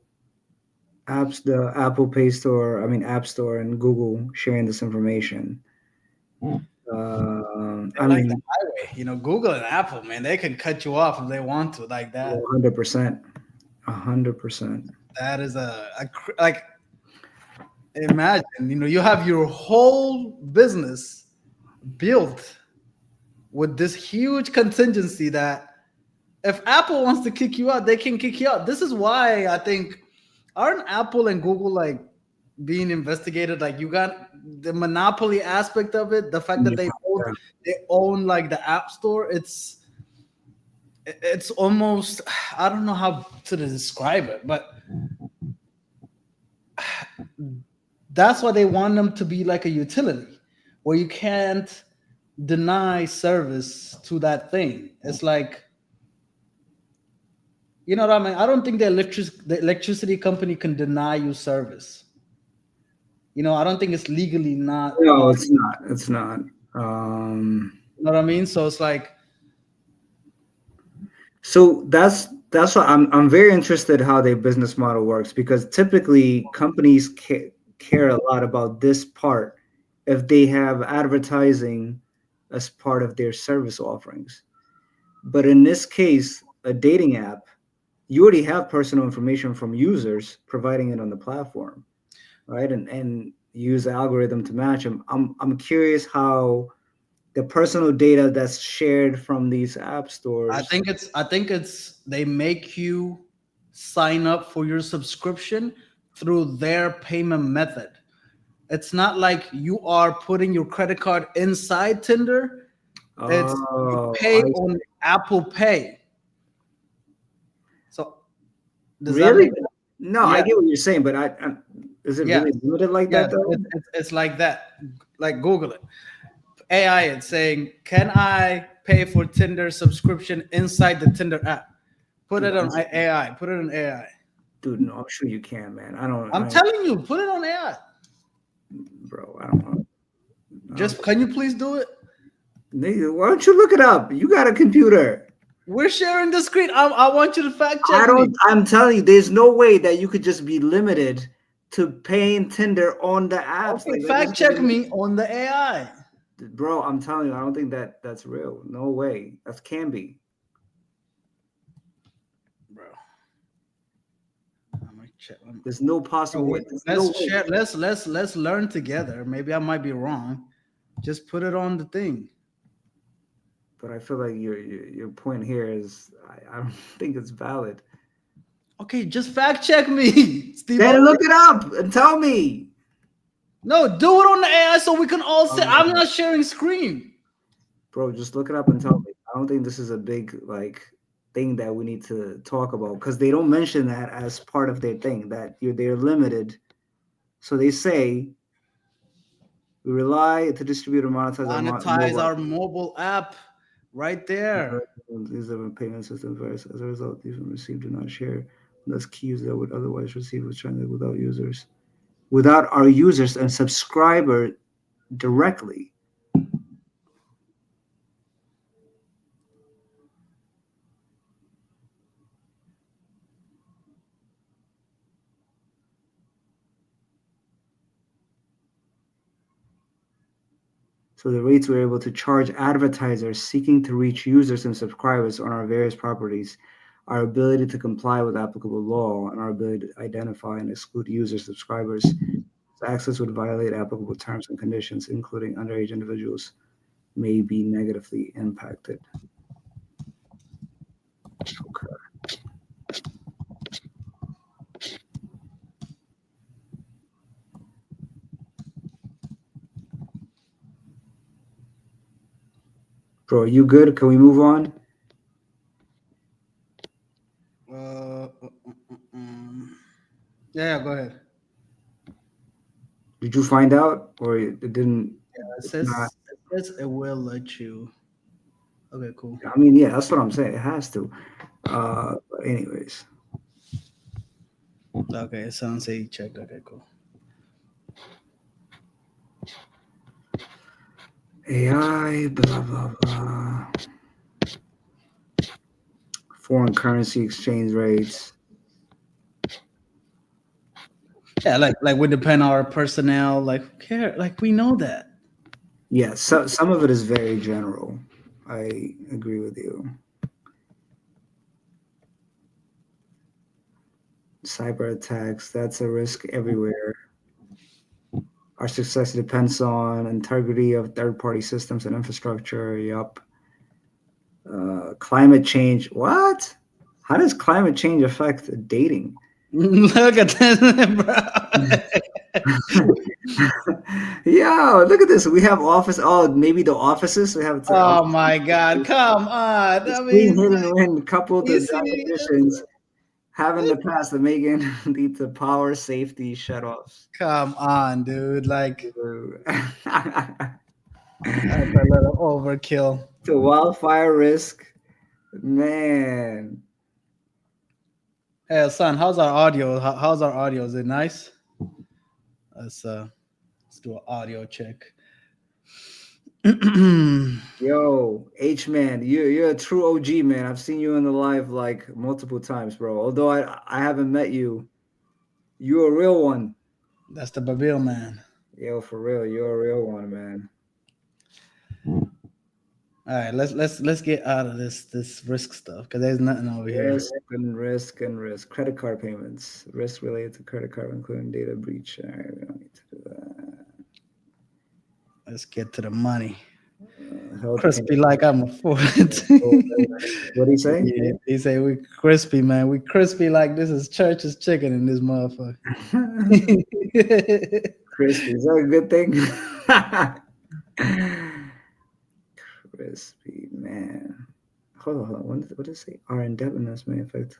apps, the Apple Pay Store, I mean App Store and Google sharing this information. They I like the mean, highway. Google and Apple, man, they can cut you off if they want to, like that. 100%, 100%. That is like imagine, you have your whole business built with this huge contingency that if Apple wants to kick you out, they can kick you out. This is why I think aren't Apple and Google like being investigated? Like you got the monopoly aspect of it, the fact that Yeah, they own like the App Store. It's almost, I don't know how to describe it, but that's why they want them to be like a utility where you can't deny service to that thing. It's like, you know what I mean? I don't think the electricity company can deny you service. I don't think it's legally not no, possible. it's not. It's not. Um, You know what I mean? So it's like, so that's why I'm very interested how their business model works because typically companies care a lot about this part if they have advertising as part of their service offerings. But in this case, a dating app, you already have personal information from users providing it on the platform, right? And use the algorithm to match them. I'm curious how the personal data that's shared from these app I stores. think it's they make you sign up for your subscription through their payment method. It's not like you are putting your credit card inside Tinder. It's you Oh, pay on Apple Pay. So does that really? make sense? No, I Yeah, get what you're saying, but is it yeah, really limited like yeah. that though? It's like that. Like Google it. AI, it's saying, can I pay for Tinder subscription inside the Tinder app? Put Dude, it on AI. Put it on AI. dude, no, I'm sure you can, man. I'm telling you, put it on AI. Bro, I don't know. Just can you please do it? Nigga, why don't you look it up? You got a computer. We're sharing the screen. I want you to fact I check me. don't. I'm telling you, there's no way that you could just be limited to paying Tinder on the apps. Okay, Like that fact doesn't check even me on the AI. bro. I'm telling you, I don't think that that's real. No way. That can be. Bro, I'm gonna check. There's no Bro, possible way. wait, There's no let's way. share. Let's learn together. Maybe I might be wrong. Just put it on the thing. But I feel like your point here is I don't think it's valid. Okay, just fact check me, Steve. Then look it up and tell me. No, do it on the AI so we can all see. I'm Um, not sharing screen. bro, just look it up and tell me. I don't think this is a big like thing that we need to talk about because they don't mention that as part of their thing that they're limited. So they say we rely to distribute and monetize our Monetize mobile. our mobile app right there. These are payment system virus. As a result, these when received do not share those keys that would otherwise receive with China without our users and subscriber directly. So the rates we're able to charge advertisers seeking to reach users and subscribers on our various properties, our ability to comply with applicable law, and our ability to identify and exclude user subscribers. Access would violate applicable terms and conditions, including underage individuals, may be negatively impacted. Okay. Bro, you good? Can we move on? Yeah, go ahead. Did you find out, or it didn't? It It's not. says it will let you. Okay, cool. I mean, yeah, that's what I'm saying. It has to. But anyways, Okay, it sounds like you checked. Okay, cool. AI, blah blah blah. Foreign currency exchange rates. Yeah, like we depend on our personnel. Like, who care? Like, we know that. Yeah, so some of it is very general. I agree with you. Cyber attacks, that's a risk everywhere. Our success depends on integrity of third-party systems and infrastructure. Yup. Climate change. What? How does climate change affect dating? Look at this, bro. Yo, look at this. We have office. Oh, maybe the offices. We have to. Oh my God! Come on. It's I clean, mean, hit, and win, coupled you the job see, conditions have in the past that may lead to power safety shutoffs. come on, dude. Like, To that's a little overkill. wildfire risk, man. Hey, son, how's our audio? How's our audio? Is it nice? Let's do an audio check. Yo, H man, you're a true OG man. I've seen you in the live like multiple times, bro. Although I haven't met you, you're a real one. That's the Babil man. Yo, for real, you're a real one, man. All right, let's get out of this risk stuff because there's nothing over here. Risk and risk. Credit card payments, risk related to credit card, including data breach. All right, we don't need to do that. Let's get to the money. Health Crispy like I'm a fool. What do you say? Yeah, he say we crispy, man. We crispy like this is church's chicken in this motherfucker. Crispy, is that a good thing? Crispy, man. Hold on. What did it say? Our indebtedness may affect.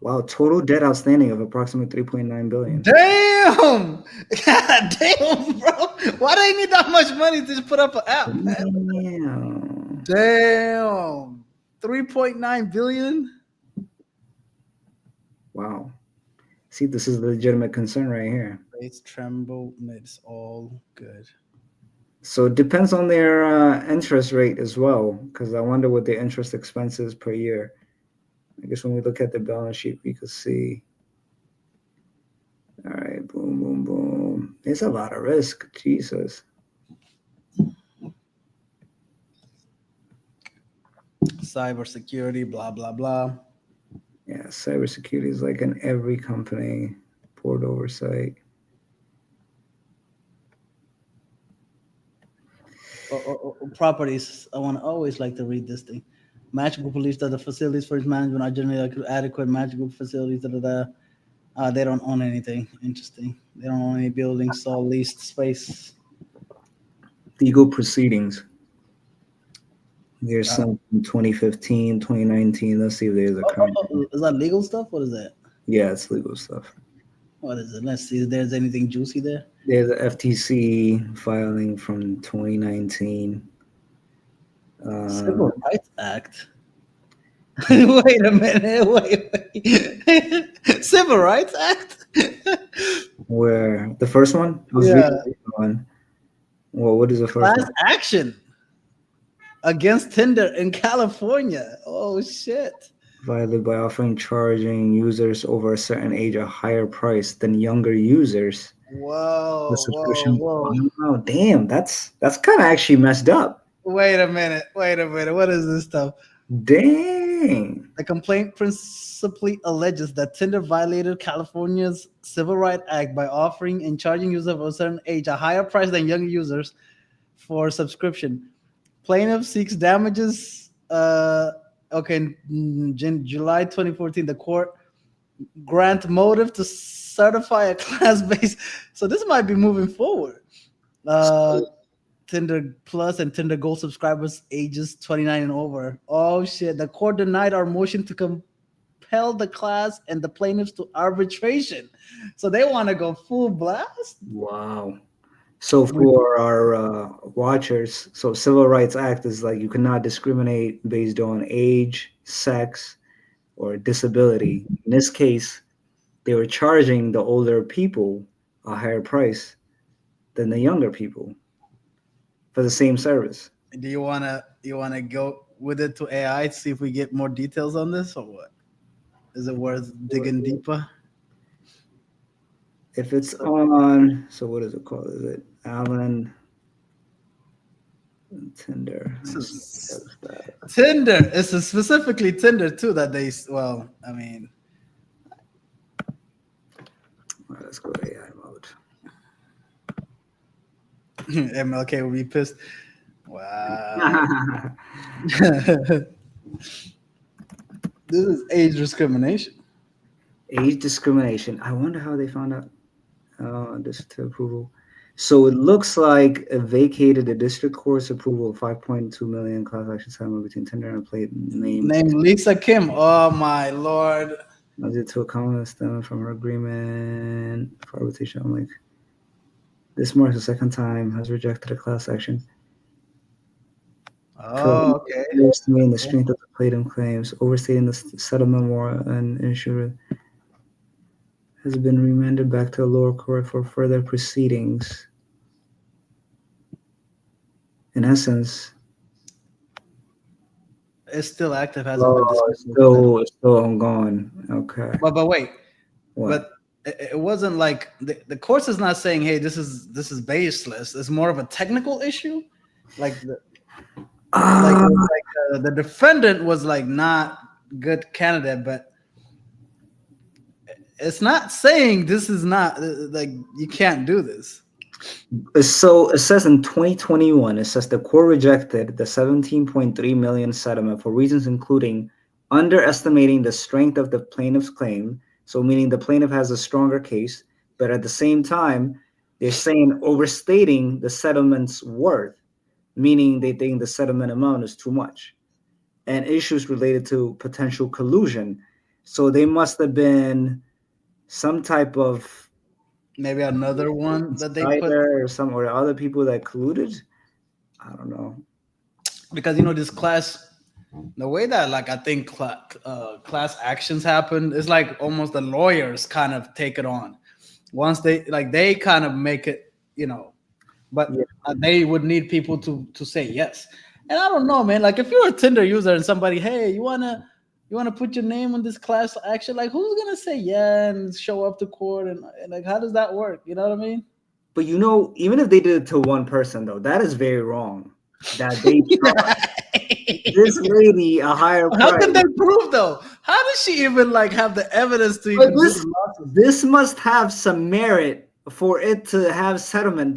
Wow, total debt outstanding of approximately 3.9 billion. Damn! God damn, bro. Why do they need that much money to just put up an app, man? Damn. 3.9 billion? Wow. See, this is a legitimate concern right here. Rates tremble, it's all good. So it depends on their interest rate as well, because I wonder what the interest expense is per year. I guess when we look at the balance sheet, we could see. All right, boom, boom, boom. It's a lot of risk. Jesus. Cybersecurity, blah, blah, blah. Yeah, cybersecurity is like in every company. Board oversight. Properties. I want to always like to read this thing. Match Group believes that the facilities for its management are generally adequate. Match Group facilities. They don't own anything. Interesting. They don't own any buildings. All leased space. Legal proceedings. There's some from 2015, 2019. Let's see if there's a current. Is that legal stuff? What is that? Yeah, it's legal stuff. What is it? Let's see if there's anything juicy there. There's a FTC filing from 2019. Civil Rights Act. Wait a minute. Wait. Civil Rights Act. Where the first one? Yeah. One. Well, what is the first Class one? action against Tinder in California. Oh shit. Violated by charging users over a certain age a higher price than younger users. Whoa, The subscription. whoa. Wow, damn, that's kind of actually messed up. Wait a minute. What is this stuff? Dang. The complaint principally alleges that Tinder violated California's Civil Rights Act by offering and charging users of a certain age a higher price than younger users for subscription. Plaintiff seeks damages. In July 2014, the court grant motive to certify a class-based. So this might be moving forward. Tinder Plus and Tinder Gold subscribers ages 29 and over. Oh shit! The court denied our motion to compel the class and the plaintiffs to arbitration. So they want to go full blast. Wow. So for our watchers, so Civil Rights Act is like you cannot discriminate based on age, sex, or disability. In this case, they were charging the older people a higher price than the younger people for the same service. Do you wanna go with it to AI to see if we get more details on this or what? Is it worth digging deeper? If it's on, so what is it called? Is it Alan Tinder? Tinder. It's specifically Tinder too that they. Well, I mean, all right, let's go AI mode. MLK will be pissed. Wow. This is age discrimination. Age discrimination. I wonder how they found out this to approval. So it looks like it vacated the district court's approval of 5.2 million class action settlement between Tinder and a plate named Lisa Kim. Oh my lord. As it to a comment stemming from her agreement for arbitration. I'm like, this marks the second time has rejected a class action. Oh, okay. Overstating the strength of the plaintiff claims, overstating the settlement more, and insurer has been remanded back to the lower court for further proceedings. In essence, it's still active. Hasn't been dismissed. Still ongoing. Okay. But wait. What? But it wasn't like the court is not saying, hey, this is baseless. It's more of a technical issue. Like the defendant was like not good candidate, but it's not saying this is not like you can't do this. So it says in 2021, it says the court rejected the 17.3 million settlement for reasons including underestimating the strength of the plaintiff's claim. So meaning the plaintiff has a stronger case, but at the same time, they're saying overstating the settlement's worth, meaning they think the settlement amount is too much, and issues related to potential collusion. So they must have been some type of maybe another one that they put or other people that colluded. I don't know, because this class. The way that I think class actions happen is like almost the lawyers kind of take it on. Once they kind of make it, but they would need people to say yes. And I don't know, man. Like if you're a Tinder user and somebody, hey, you wanna put your name on this class action? Like who's gonna say yeah and show up to court and like how does that work? You know what I mean? But even if they did it to one person though, that is very wrong. That they this lady a higher price. How can they prove though? How does she even have the evidence to even this must have some merit for it to have settlement.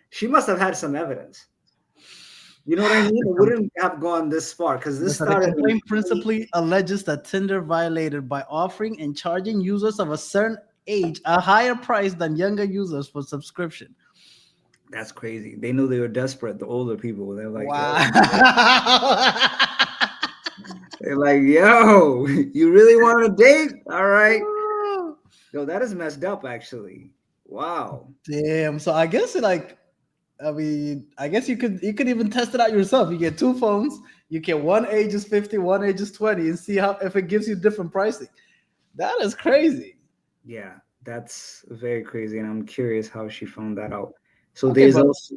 She must have had some evidence. You know what I mean? It wouldn't have gone this far because this started. The complaint principally alleges that Tinder violated by offering and charging users of a certain age a higher price than younger users for subscription. That's crazy. They knew they were desperate. The older people, they're like, yo, Wow. they're like, yo, you really want a date? All right. Yo, that is messed up, actually. Wow. Damn. So I guess I mean, I guess you could even test it out yourself. You get two phones. You get one age is 50, one age is 20, and see how if it gives you different pricing. That is crazy. Yeah, that's very crazy, and I'm curious how she found that out. So Okay, there's but also.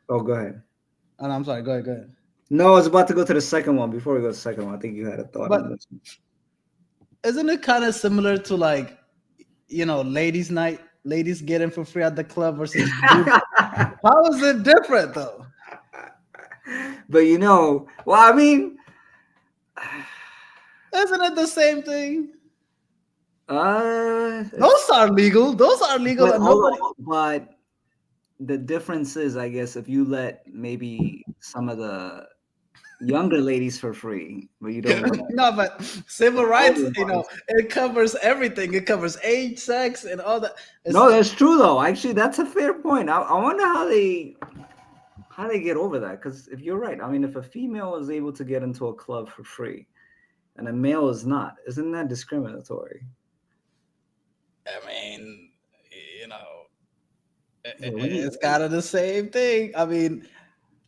Oh, go ahead. I'm sorry. Go ahead. Go ahead. No, I was about to go to the second one. Before we go to the second one, I think you had a thought on But this. isn't it kind of similar to like, ladies' night, ladies getting for free at the club versus dude? How is it different though? But well, I mean, Isn't it the same thing? uh, Those are legal. Those are legal, but and nobody. but the difference is, I guess, if you let maybe some of the younger ladies for free, but you don't let No, but civil the rights, older ones. it covers everything. It covers age, sex, and all that. It's, No, that's true though. Actually, that's a fair point. I wonder how they get over that. Because if you're right, I mean, if a female is able to get into a club for free and a male is not, isn't that discriminatory? I mean, you know, Yeah, it's kind of the same thing. I mean,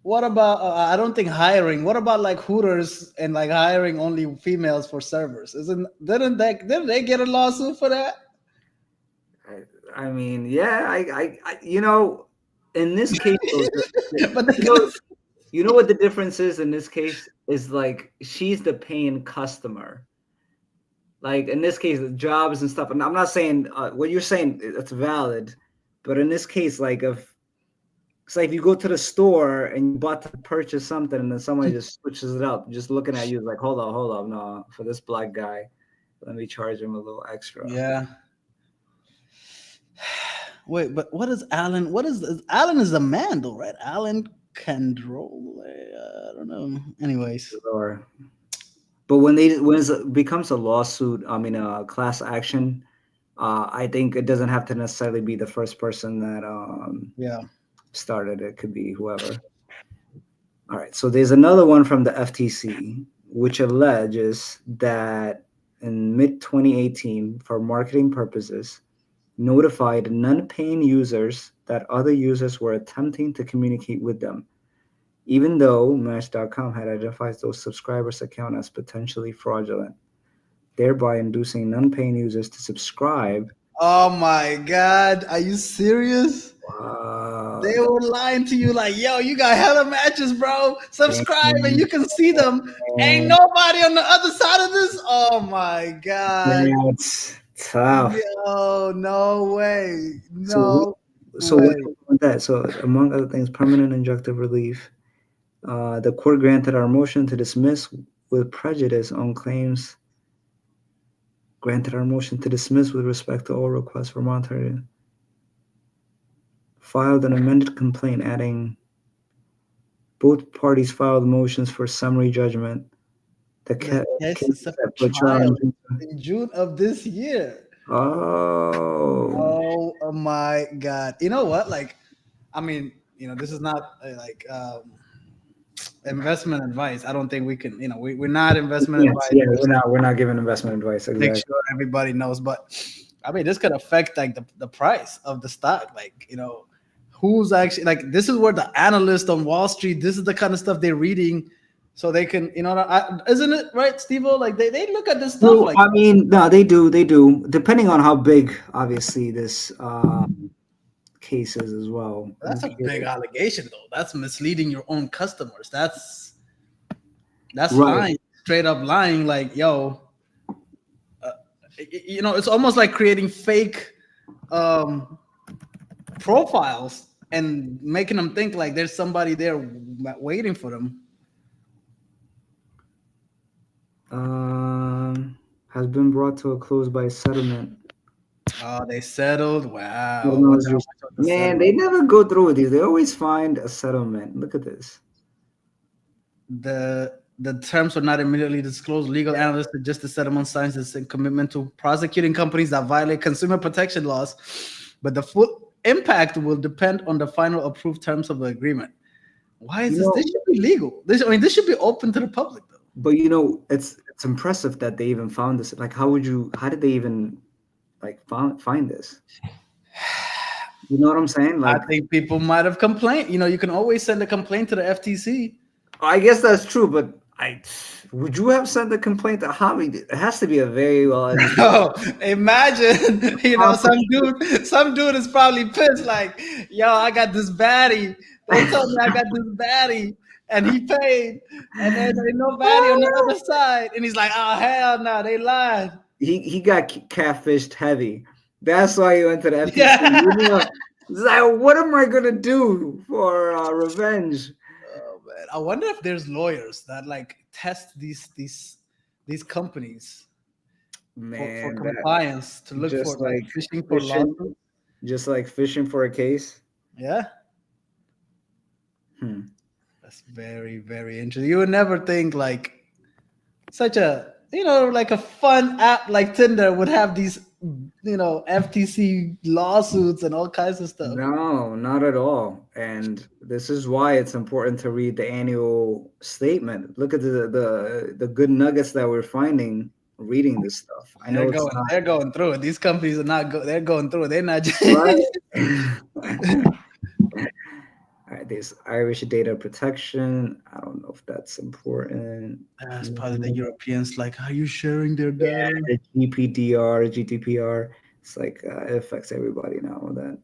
what about? I don't think hiring. What about like Hooters and like hiring only females for servers? Didn't they get a lawsuit for that? I mean, yeah, in this case, though, But they you could. know, you know what the difference is in this case is like she's the paying customer. Like in this case, the jobs and stuff. And I'm not saying what you're saying it's valid, but in this case, like if it's like you go to the store and you bought to purchase something, and then somebody just switches it up, just looking at you like, hold up, no, for this black guy, let me charge him a little extra. Yeah. Wait, but what is Alan? What is Alan is a man though, right? Alan Condrol. I don't know. Anyways, Or but when it becomes a lawsuit, I mean a class action, I think it doesn't have to necessarily be the first person that yeah. started. It could be whoever. All right. So there's another one from the FTC, which alleges that in mid 2018, for marketing purposes, notified non-paying users that other users were attempting to communicate with them, even though Match.com had identified those subscribers' account as potentially fraudulent, thereby inducing non-paying users to subscribe. Oh my God, are you serious? Wow. They were lying to you like, yo, you got hella matches, bro. Subscribe and you can see them. Ain't nobody on the other side of this. Oh my God. That's tough. Yo, no way. So, No so what way. happened with that? So, among other things, permanent injunctive relief. The court granted our motion to dismiss with prejudice on claims. Granted our motion to dismiss with respect to all requests for monetary. Filed an amended complaint, adding both parties filed motions for summary judgment. The The case case is set set for for trial. trial in June of this year. Oh, Oh my God. You know what? Like, I mean, this is not like investment advice. I don't think we can, we're not investment yes, yeah, advisors. we're not giving investment advice. Make Exactly. sure everybody knows. But I mean, this could affect like the price of the stock. Like, who's actually like this is where the analysts on Wall Street, this is the kind of stuff they're reading. So they can, isn't it right, Steve? Like they look at this stuff Well, like I mean, no, they do. Depending on how big, obviously, this case is as well. I'm that's a big curious. allegation though. That's misleading your own customers. That's Right. lying, straight up lying. Like, yo, it's almost like creating fake um, profiles and making them think like there's somebody there waiting for them. Has been brought to a close by settlement. Oh, they settled. Wow. Settlement Wonder was how reached. much of the Man, settlement. they never go through with these. They always find a settlement. Look at this. The terms were not immediately disclosed. Legal analysts suggest the settlement signs a commitment to prosecuting companies that violate consumer protection laws, but the full impact will depend on the final approved terms of the agreement. Why is You this? know, This should be legal. This should be open to the public, though. but it's impressive that they even found this. Like, how did they even like find this? You know what I'm saying? I Like, think people might have complained. You can always send a complaint to the FTC. I guess that's true, but would you have sent the complaint to Hobby? It has to be a very well educated. Oh, imagine, some dude is probably pissed, like, yo, I got this baddie. They told me I got this baddie, and he paid, and then there's no baddie on the other side, and he's like, oh hell no, they lied. He got catfished heavy. That's why he went to the FTC. Yeah. It's like, what am I gonna do for revenge? Oh man, I wonder if there's lawyers that like test these companies for Man, compliance to look just for like fishing for lawsuits. just like fishing for a case. Yeah. Hmm. That's very, very interesting. You would never think like such a like a fun app like Tinder would have these FTC lawsuits and all kinds of stuff. No, not at all. And this is why it's important to read the annual statement. Look at the good nuggets that we're finding reading this stuff. I know They're going through it. These companies are not they're going through it. They're not just right. All right, there's Irish data protection. I don't know if that's important. That's probably the Europeans like, are you sharing their data? Yeah, the GDPR. It's like it affects everybody now with that.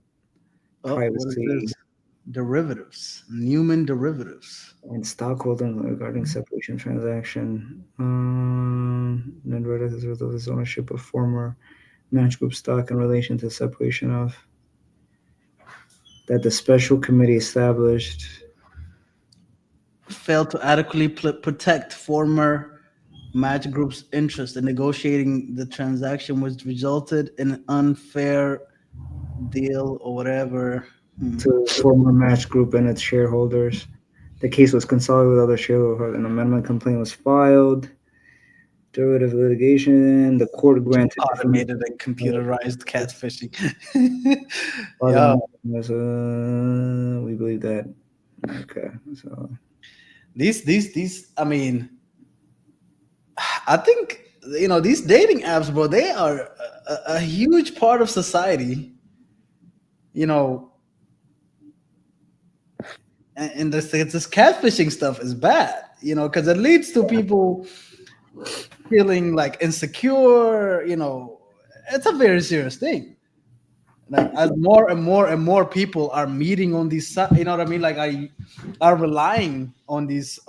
Privacy. What is this? Derivatives, Newman derivatives. And stockholding regarding separation transaction. Then right as a result of his ownership of former Match Group stock in relation to separation of that the special committee established failed to adequately protect former Match Group's interest in negotiating the transaction, which resulted in an unfair deal or whatever. To former Match Group and its shareholders. The case was consolidated with other shareholders. An amendment complaint was filed. Derivative litigation. The court granted automated and computerized catfishing. Yeah. We believe that. Okay, so these. I mean, I think these dating apps, bro. They are a huge part of society. And this catfishing stuff is bad. Because it leads to people feeling like insecure. It's a very serious thing. Like as more and more and more people are meeting on these, what I mean? Like are relying on these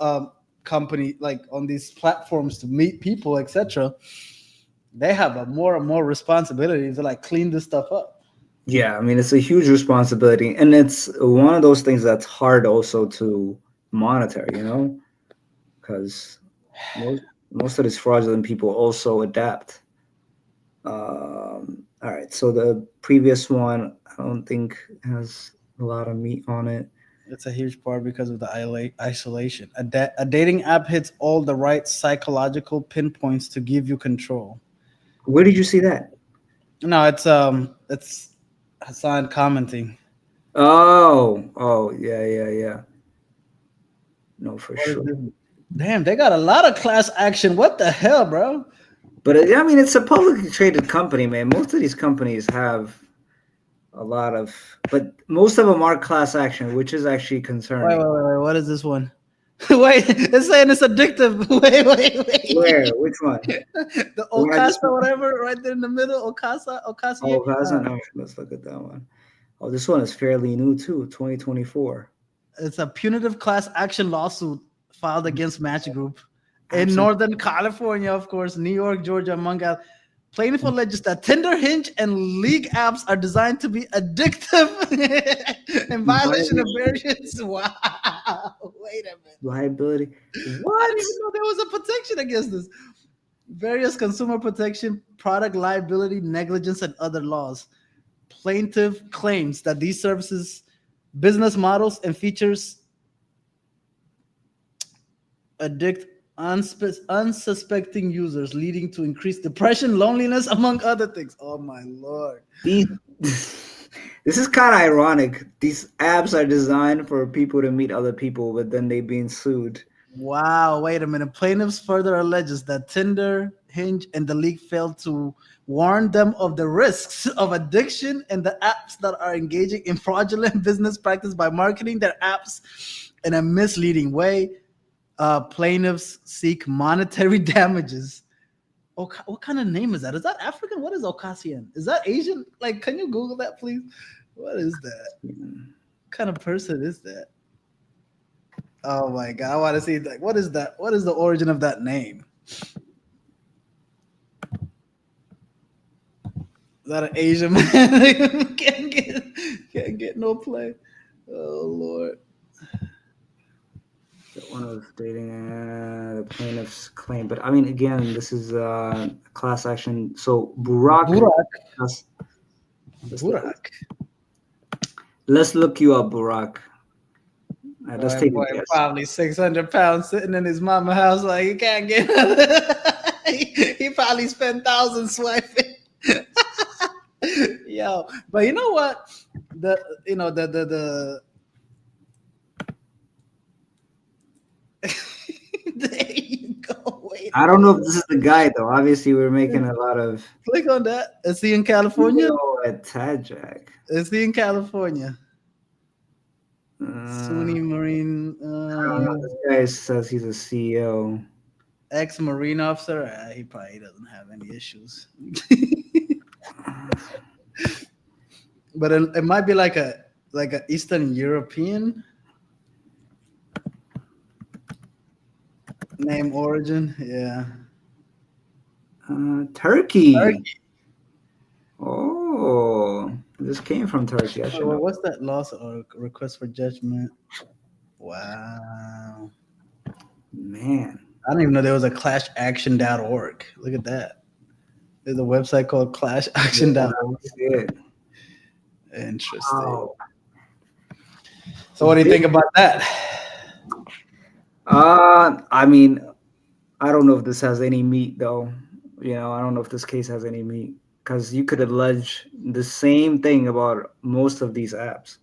company, like on these platforms to meet people, etc. They have a more and more responsibility to like clean this stuff up. Yeah, I mean it's a huge responsibility, and it's one of those things that's hard also to monitor, because most of these fraudulent people also adapt. All right, so the previous one I don't think has a lot of meat on it. It's a huge part because of the isolation. A dating app hits all the right psychological pinpoints to give you control. Where did you see that? No, it's Hassan commenting. Oh, yeah. No, for sure. Damn, they got a lot of class action. What the hell, bro? But I mean, it's a publicly traded company, man. Most of these companies have a lot of, but most of them are class action, which is actually concerning. Wait. What is this one? Wait, it's saying it's addictive. Wait. Where? Which one? The Okasa, whatever, right there in the middle. Okasa. Okasa. No, let's look at that one. Oh, this one is fairly new too, 2024. It's a punitive class action lawsuit filed against Match Group in Northern California, of course, New York, Georgia, among others. Plaintiff alleges that Tinder, Hinge, and League apps are designed to be addictive in violation of various. Wow. Wait a minute. Liability. What? I didn't even know there was a protection against this. Various consumer protection, product liability, negligence, and other laws. Plaintiff claims that these services, business models, and features addict unsuspecting users, leading to increased depression, loneliness, among other things. Oh my lord! This This is kind of ironic. These apps are designed for people to meet other people, but then they being sued. Wow, wait a minute. Plaintiffs further alleges that Tinder, Hinge, and the league failed to warn them of the risks of addiction and the apps that are engaging in fraudulent business practice by marketing their apps in a misleading way. Plaintiffs seek monetary damages. What kind of name is that? Is that African? What is Ocasian? Is that Asian? Like, can you Google that, please? What is that? What kind of person is that? Oh my god, I want to see like what is that? What is the origin of that name? Is that an Asian man? can't get no play. Oh Lord. One was dating the plaintiff's claim, but I mean, again, this is class action. So Burak. let's look you up, Burak. Let's take Boy, a guess. probably 600 pounds sitting in his mama house like he can't get. he probably spent thousands swiping. Yo, but you know what? The there you go. Wait. I don't know if this is the guy though. Obviously, we're making a lot of. Click on that. Is he in California? At Tajak. Is he in California? SUNY Marine. I don't know. This guy says he's a CEO. Ex-Marine officer. He probably doesn't have any issues. But it might be like a Eastern European name origin. Yeah. Turkey. Oh, this came from Turkey. What's that loss or request for judgment? Wow. Man. I don't even know there was a clashaction.org. Look at that. There's a website called clashaction.org. Yeah, interesting. Oh. So what do you think about that? I mean, I don't know if this has any meat though. I don't know if this case has any meat because you could allege the same thing about most of these apps.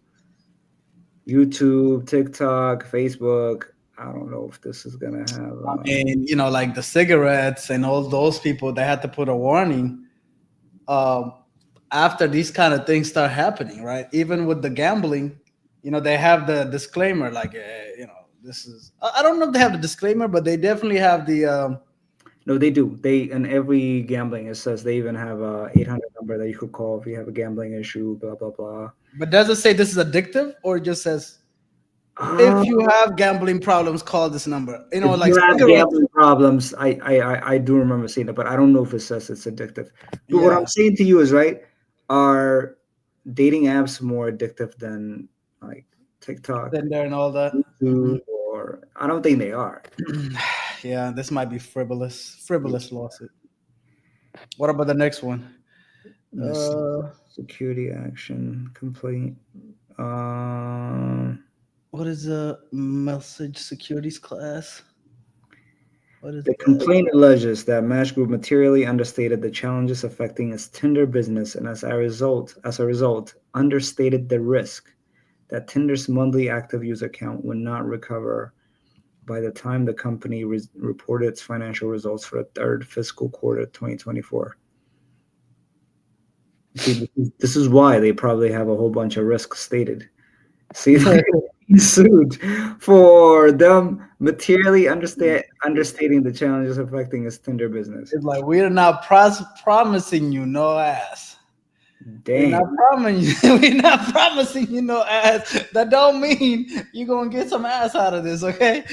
YouTube, TikTok, Facebook. I don't know if this is gonna have. I mean, like the cigarettes and all those people, they had to put a warning after these kind of things start happening, right? Even with the gambling, they have the disclaimer, like, this is. I don't know if they have the disclaimer, but they definitely have the. No, they do. They in every gambling, it says they even have a 800 number that you could call if you have a gambling issue. Blah blah blah. But does it say this is addictive, or it just says? If you have gambling problems, call this number. If you have gambling problems, I do remember seeing it, but I don't know if it says it's addictive. But what I'm saying to you is, right, are dating apps more addictive than like TikTok, Tinder, and all that? YouTube, or I don't think they are. Yeah, this might be frivolous lawsuit. What about the next one? Security action complaint. What is a message securities class? What is the complaint alleges that Match Group materially understated the challenges affecting its Tinder business, and as a result, understated the risk that Tinder's monthly active user count would not recover by the time the company reported its financial results for the third fiscal quarter 2024. See, this is why they probably have a whole bunch of risks stated. See, sued for them materially understating the challenges affecting its Tinder business. It's like, we're not promising you no ass. Dang. We're not promising you no ass. That don't mean you're gonna get some ass out of this, okay?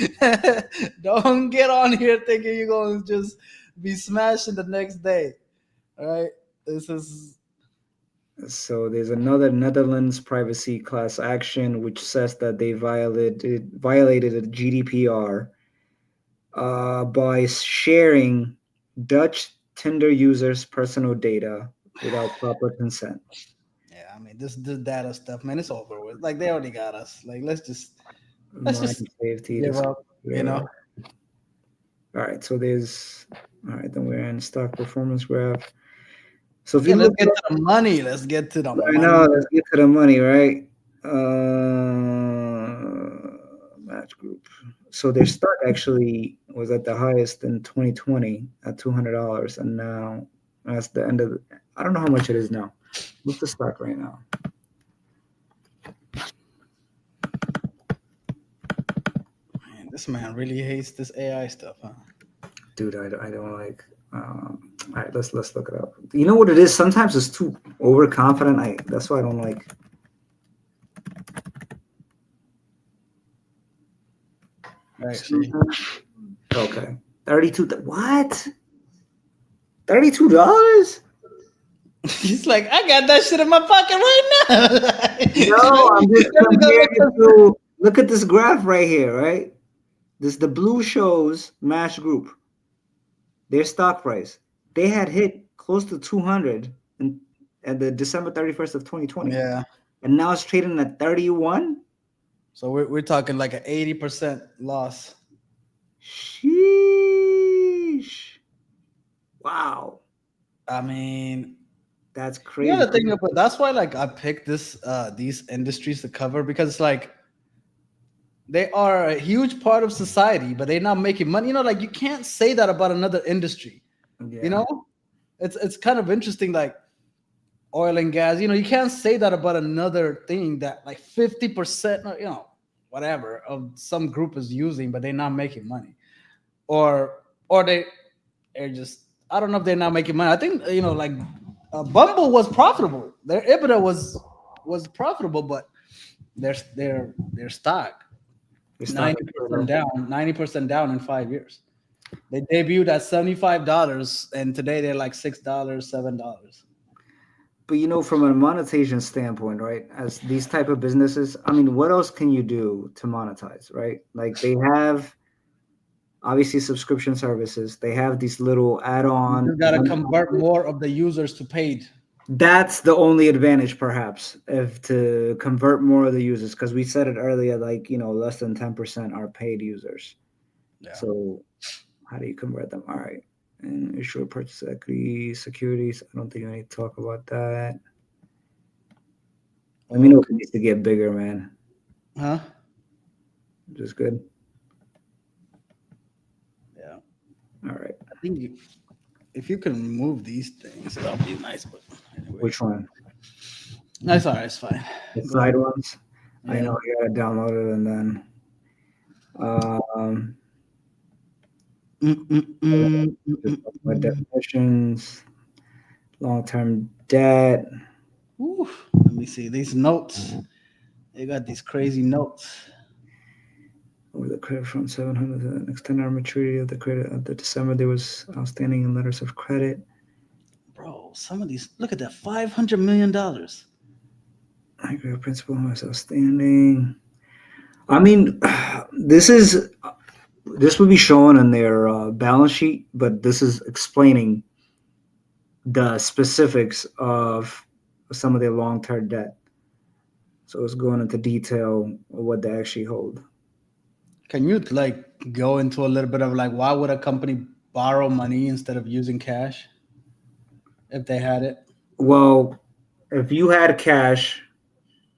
Don't get on here thinking you're gonna just be smashing the next day. All right. This is. So there's another Netherlands privacy class action which says that they violated a GDPR by sharing Dutch Tinder users' personal data without proper consent. Yeah, I mean this data stuff, man, it's over with. Like they already got us. Like let's just safety give up, All right, so then we're in stock performance graph. So if Yeah, you let's look get to the money. Let's get to the right money. now, let's get to the money, right? Match group. So their stock actually was at the highest in 2020 at $200, and now that's the end of. I don't know how much it is now. What's the stock right now? Man, this man really hates this AI stuff, huh? Dude, I don't like. All right, let's look it up. You know what it is? Sometimes it's too overconfident. That's why I don't like. Right. See, Okay, 32. What? $32? he's like, I got that shit in my pocket right now. No, I'm just Let me go comparing look it to. Look at this graph right here, right? This the blue shows Match Group. Their stock price. They had hit close to 200 at the December 31st of 2020, Yeah. and now it's trading at 31. So we're talking like an 80% loss. Sheesh! Wow, I mean, that's you know crazy. the thing about that's why like I picked these industries to cover because like they are a huge part of society, but they're not making money. You know, like you can't say that about another industry. You Yeah, know, it's kind of interesting. Like oil and gas, you know, you can't say that about another thing that like 50%, you know, whatever of some group is using, but they're not making money, or they're just I don't know if they're not making money. I think you know like Bumble was profitable. Their EBITDA was profitable, but their stock your stock is pretty 90% low. down, 90% down in 5 years. They debuted at $75, and today they're like $6, $7. But you know, from a monetization standpoint, right? As these type of businesses, I mean, what else can you do to monetize, right? Like they have obviously subscription services. They have these little You add-on. just gotta convert more of the users to paid. That's the only advantage, perhaps, if to convert more of the users, because we said it earlier, like less than 10% are paid users. Yeah. So how do you convert them? All right, and issue purchase equity securities. I don't think I need to talk about that. Let me know if Okay. it needs to get bigger, man. Huh? Just good. Yeah. All right. I think if you can move these things, that'll be nice. But anyway, Which one? that's all right. It's fine. The Go ahead. side ones. I Yeah. know I gotta download it and then um Mm, mm, mm, mm, just mm, my mm. definitions, long-term debt. Oof. Let me see these notes. They got these crazy notes, Over the credit from 700 an extended maturity of the credit of the December there was outstanding in letters of credit. bro. Some of these. Look at that. $500 million. I agree with principal was outstanding. I mean, this is this would be shown on their balance sheet, but this is explaining the specifics of some of their long-term debt. So it's going into detail of what they actually hold. Can you like go into a little bit of like why would a company borrow money instead of using cash if they had it? Well, if you had cash,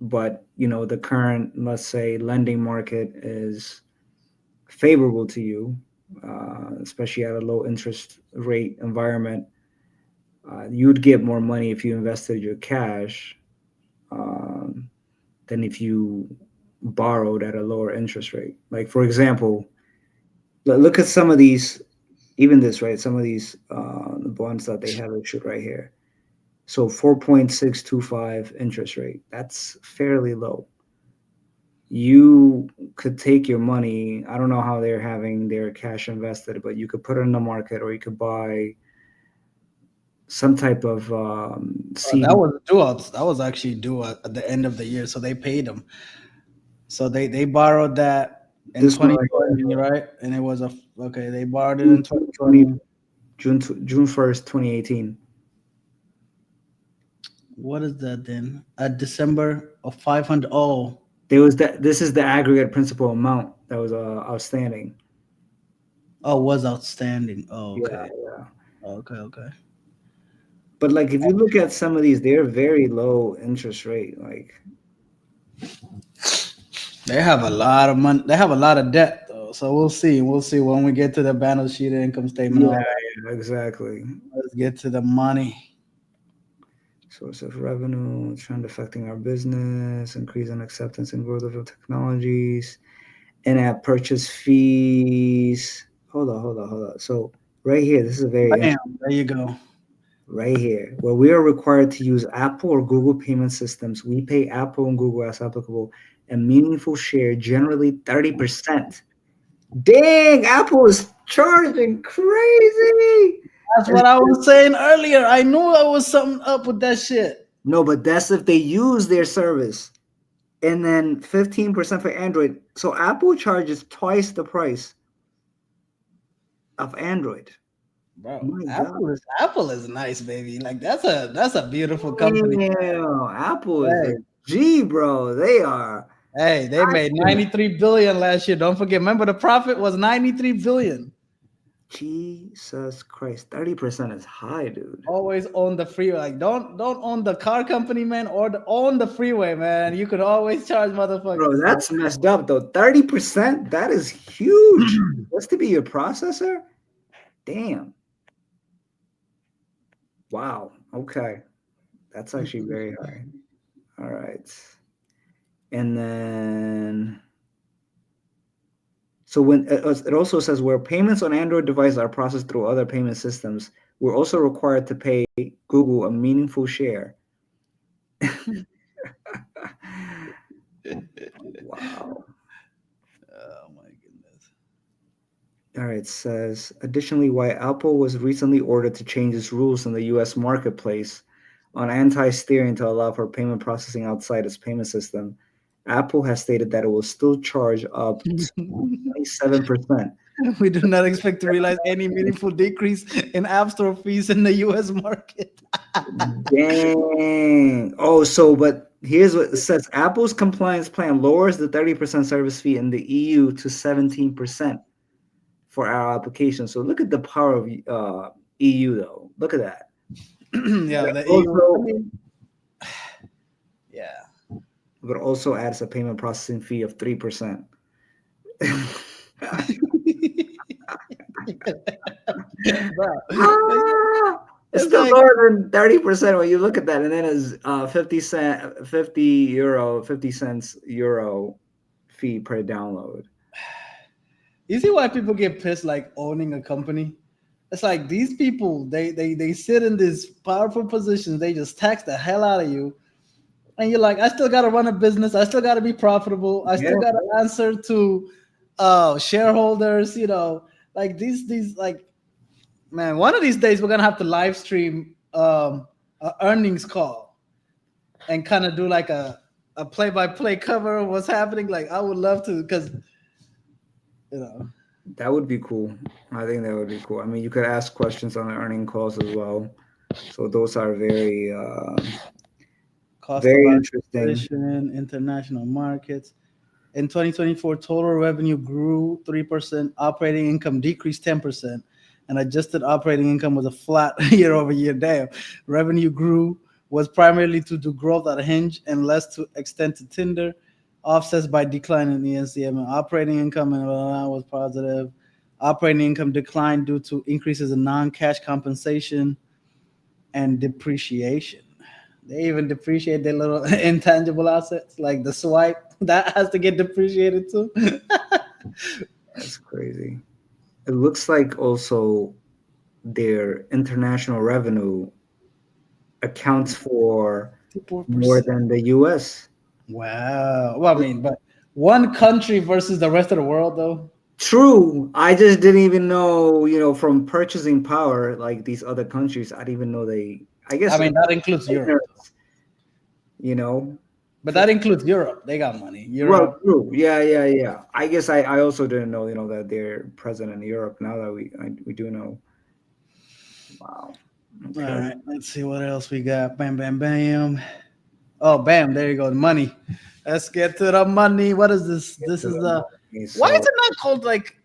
but the current, let's say, lending market is favorable to you, especially at a low interest rate environment, you'd get more money if you invested your cash um, than if you borrowed at a lower interest rate. Like for example, look at some of these, even this, right? Some of these bonds that they have issued right here. So 4.625 interest rate. That's fairly low. You could take your money. I don't know how they're having their cash invested, but you could put it in the market, or you could buy some type of That CD. was due out. That was actually due at the end of the year, so they paid them. So they borrowed that in This one right 2020, right? And it was a okay. They borrowed it here, in June 20, 2020. June 1st, 2018. What is that then? At December of 500. Oh, There was that. This is the aggregate principal amount that was outstanding. oh, was outstanding. Oh, Yeah, okay, yeah. okay, okay. But like if you look at some of these, they're very low interest rate. Like They have a lot of money. They have a lot of debt though. So we'll see. We'll see when we get to the balance sheet and income statement. yeah, All that. yeah, exactly. Let's get to the money. Source of revenue, trend affecting our business, increase in acceptance and growth of technologies, in-app purchase fees. Hold on. So right here, this is a very Bam. interesting. There you go. Right here, where we are required to use Apple or Google payment systems, we pay Apple and Google as applicable a meaningful share, generally 30%. Dang, Apple is charging crazy. That's what I was saying earlier. I knew there was something up with that shit. No, but that's if they use their service. And then 15% for Android. So Apple charges twice the price of Android. Bro, My God. Apple is nice, baby. Like that's a beautiful company. Yeah, Apple is Hey, a G, bro. They are. hey, they made 93 billion last year. Don't forget. Remember the profit was 93 billion. Jesus Christ. 30% is high, dude. Always own the freeway. Like don't own the car company, man, or own the freeway, man. You could always charge motherfuckers. Bro, that's messed up though. 30%? That is huge. Just to be your processor? Damn. Wow. Okay. That's actually very high. All right. And then, so when it also says where payments on Android devices are processed through other payment systems, we're also required to pay Google a meaningful share. Wow. Oh my goodness. All right, it says additionally, why Apple was recently ordered to change its rules in the US marketplace on anti-steering to allow for payment processing outside its payment system. Apple has stated that it will still charge up to 27%. We do not expect to realize any meaningful decrease in App Store fees in the US market. Dang. Oh, so but here's what it says. Apple's compliance plan lowers the 30% service fee in the EU to 17% for our application. So look at the power of EU though. Look at that. Yeah, the EU. Also, I mean, yeah. but also adds a payment processing fee of 3%. Bro, It's it's still like, lower than 30% when you look at that, and then it's 50 cents euro fee per download. you see why people get pissed like owning a company? It's like these people, they sit in these powerful positions, they just tax the hell out of you. And you're like, I still gotta run a business, I still gotta be profitable, I still Yeah. gotta answer to shareholders, like these like, man, one of these days we're gonna have to live stream a earnings call and kind of do like a play-by-play cover of what's happening. Like I would love to, because That would be cool. I think that would be cool. I mean, you could ask questions on the earning calls as well. So those are very, cost very of interesting. acquisition, international markets. In 2024, total revenue grew 3%, operating income decreased 10%, and adjusted operating income was a flat year over year. Damn. Revenue grew was primarily due to growth at Hinge and less to extent to Tinder, offsets by decline in ENCM. Operating income was positive. Operating income declined due to increases in non-cash compensation and depreciation. They even depreciate their little intangible assets, like the swipe that has to get depreciated too. That's crazy. It looks like also their international revenue accounts for more 54%. than the US. Wow. Well, I mean, but one country versus the rest of the world, though. True. I just didn't even know, from purchasing power, like these other countries, I didn't even know I guess, I mean, that includes Europe, you know. but that includes Europe. They got money. Well, Europe. true. Yeah. I guess I also didn't know, that they're present in Europe. Now that we do know. Wow. All Okay. right. Let's see what else we got. Bam, bam, bam. Oh, bam. There you go. The money. Let's get to the money. What is this? This is the. Why is it not called like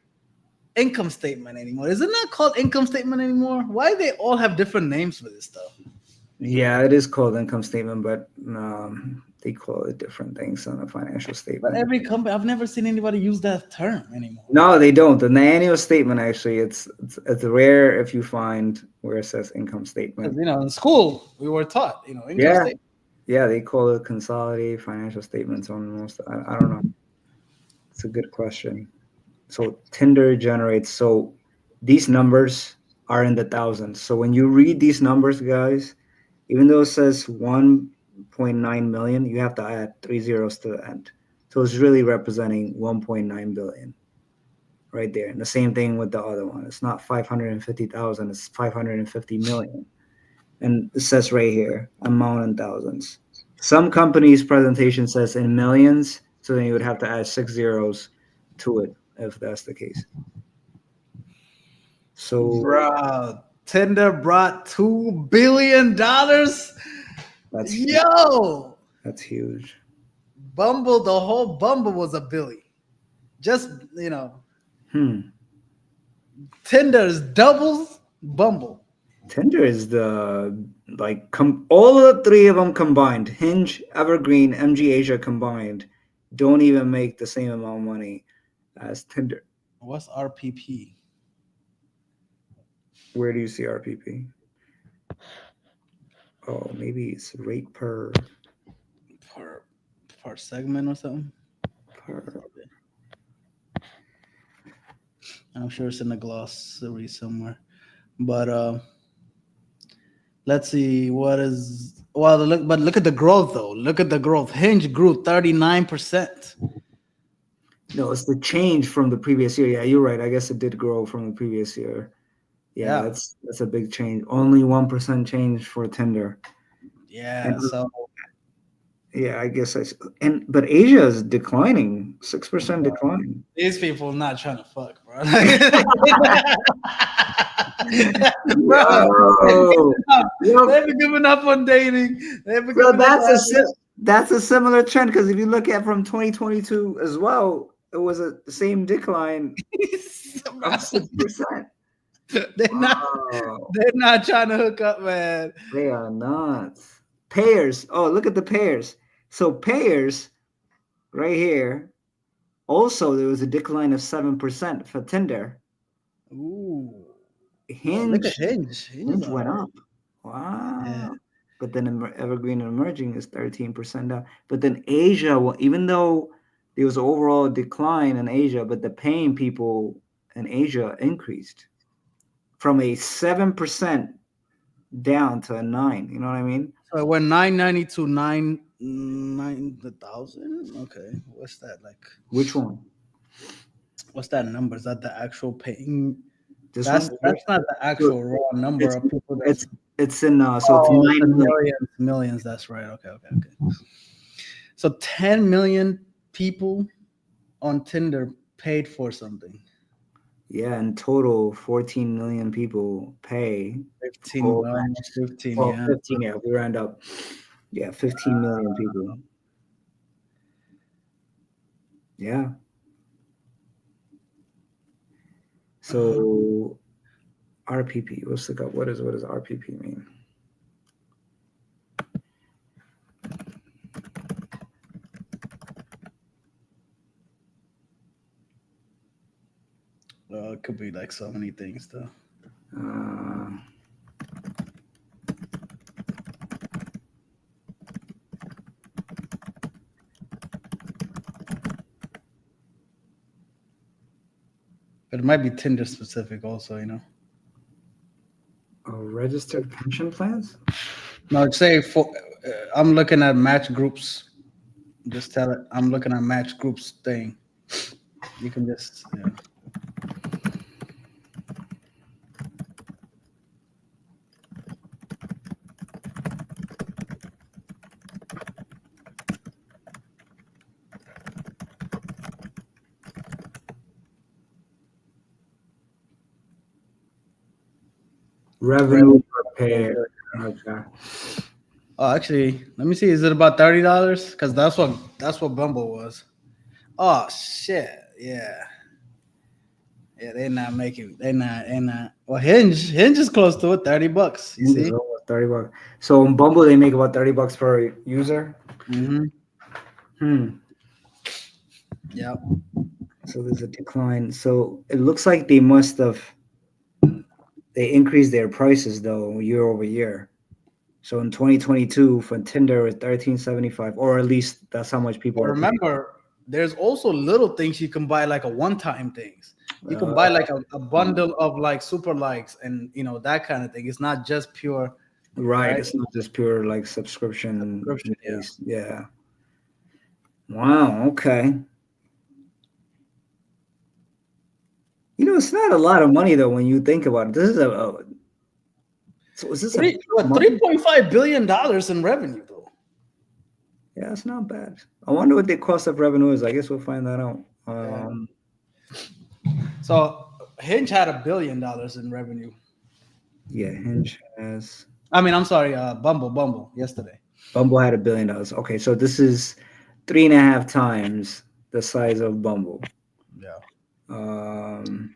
income statement anymore? Is it not called income statement anymore? Why do they all have different names for this stuff? Yeah, it is called income statement, but they call it different things on a financial But statement. every company, I've never seen anybody use that term anymore. No, they don't. In the annual statement, actually, it's rare if you find where it says income Because statement. in school we were taught, income Yeah, statement. yeah, they call it consolidated financial statements on most. I don't know. It's a good question. So Tinder generates. So these numbers are in the thousands. So when you read these numbers, guys, even though it says 1.9 million, you have to add three zeros to the end. So it's really representing 1.9 billion right there. And the same thing with the other one. It's not 550,000, it's 550 million. And it says right here, amount in thousands. Some companies' presentation says in millions, so then you would have to add six zeros to it if that's the case. So Bro, Tinder brought $2 billion. that's huge. Yo, That's huge. Bumble, the whole Bumble was a billy. Just Hmm. Tinder's doubles Bumble. Tinder is the all of the three of them combined, Hinge, Evergreen, MG Asia combined, don't even make the same amount of money as Tinder. What's RPP? Where do you see RPP? Oh, maybe it's rate per per segment or something? per. I'm sure it's in the glossary somewhere. But let's see what is look at the growth though. Look at the growth. Hinge grew 39%. No, it's the change from the previous year. Yeah, you're right. I guess it did grow from the previous year. Yeah, Yeah. that's a big change. Only 1% change for Tinder. And Yeah. So yeah, I guess but Asia is declining, 6% decline. these people not trying to fuck, bro. Bro, Yo, yo, they've been giving up on dating. They've been so giving up on that's a similar trend because if you look at from 2022 as well, it was the same decline of 6%. they're not Wow, they're not trying to hook up, man. they are not. Pairs. Oh, look at the pairs. So pairs right here. Also, there was a decline of 7% for Tinder. Ooh. Oh, look at Hinge, Hinge. Hinge is Hinge all went right. up. Yeah. Wow. But then Evergreen and Emerging is 13% down. But then Asia, even though there was overall decline in Asia, but the paying people in Asia increased from a 7% down to a 9. You know what I mean? So it went 990 to 9,000. Okay. What's that like? Which one? What's that number? Is that the actual paying? This That's one? that's not the So actual raw number it's of people that's it's it's in so it's oh, it's 9 a million. millions. That's right. Okay. So 10 million people on Tinder paid for something. Yeah, in total, 14 million people pay 15, full almost matches. 15, Well, yeah. 15, yeah, we round up. Yeah, 15 million people. Yeah. So RPP, let's look up what does RPP mean? It could be like so many things though. Uh, But it might be Tinder specific also. registered pension plans? No, say for I'm looking at match groups. Just tell it I'm looking at match groups thing. You can just Revenue per pair. Okay. Oh, actually, let me see. Is it about $30? Because that's what Bumble was. Oh shit! Yeah, yeah. They're not making. They're not. Well, Hinge is close to it. $30. You Hinge is see? over $30. So on Bumble they make about $30 per user. Mm-hmm. Hmm. Yeah. So there's a decline. So it looks like they must have they increased their prices though year over year. So in 2022 for Tinder it's 13.75, or at least that's how much people But are paying. remember, there's also little things you can buy, like a one-time things. You can Uh, buy like a bundle of like super likes and that kind of thing. It's not just pure, right. right? It's not just pure like subscription Subscription, yeah. based. Yeah. Wow. Okay. It's not a lot of money though when you think about it. This is so is this a money? $3.5 billion in revenue though. Yeah, it's not bad. I wonder what the cost of revenue is. I guess we'll find that out. Yeah. So Hinge had $1 billion in revenue. Yeah, Hinge has. I mean, I'm sorry, Bumble yesterday. Bumble had $1 billion. Okay, so this is 3.5 times the size of Bumble. Yeah. Um,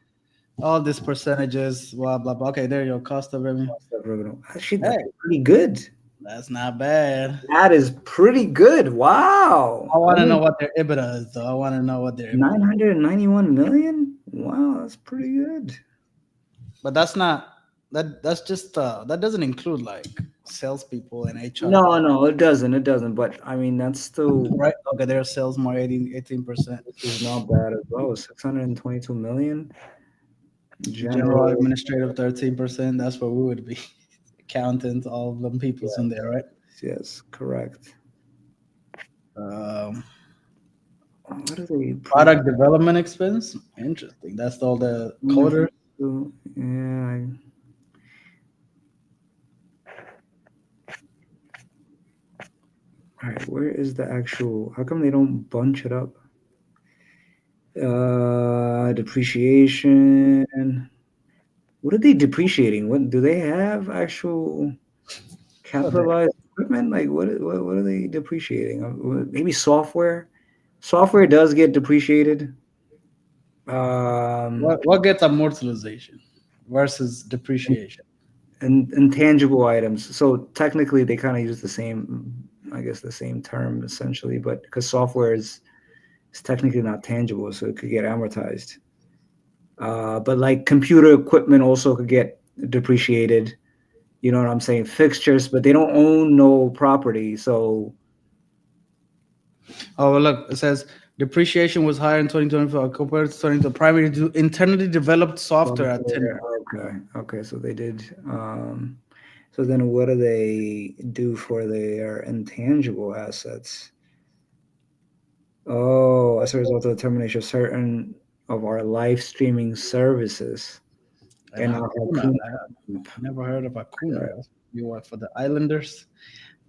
All these percentages, blah blah blah. Okay, there you go. Cost of revenue. cost of revenue. Actually, Hey, that's pretty good. that's not bad. That is pretty good. Wow. I want to know what their EBITDA is, though. I want to know what their EBITDA is. 991 million. Wow, that's pretty good. But that's not that. That's just that doesn't include like salespeople and HR. No, it doesn't. It doesn't. But I mean, that's still Right. Okay, their sales more 18%. this is not bad as well. 622 million. General General. administrative 13%. That's where we would be. Accountants, all of them people's in there, right? Yes, correct. Um, What are they? Product development expense. Interesting. That's all the coder. Yeah. All right, where is the actual? How come they don't bunch it up? Depreciation. What are they depreciating? What do they have actual capitalized equipment? Like what are they depreciating? Maybe software. Software does get depreciated. What gets amortization versus depreciation? And intangible items. So technically, they kind of use the same, I guess, the same term essentially, but because software is technically not tangible, so it could get amortized. But like computer equipment also could get depreciated. You know what I'm saying? Fixtures, but they don't own no property, so. Oh, well, look, it says depreciation was higher in 2024 compared to 2020. Primarily due to internally developed software at Tinder. Okay, so they did. So then, what do they do for their intangible assets? Oh, as a result of the termination of certain of our live streaming services. And Hakuna, I never heard of Hakuna. You work for the Islanders,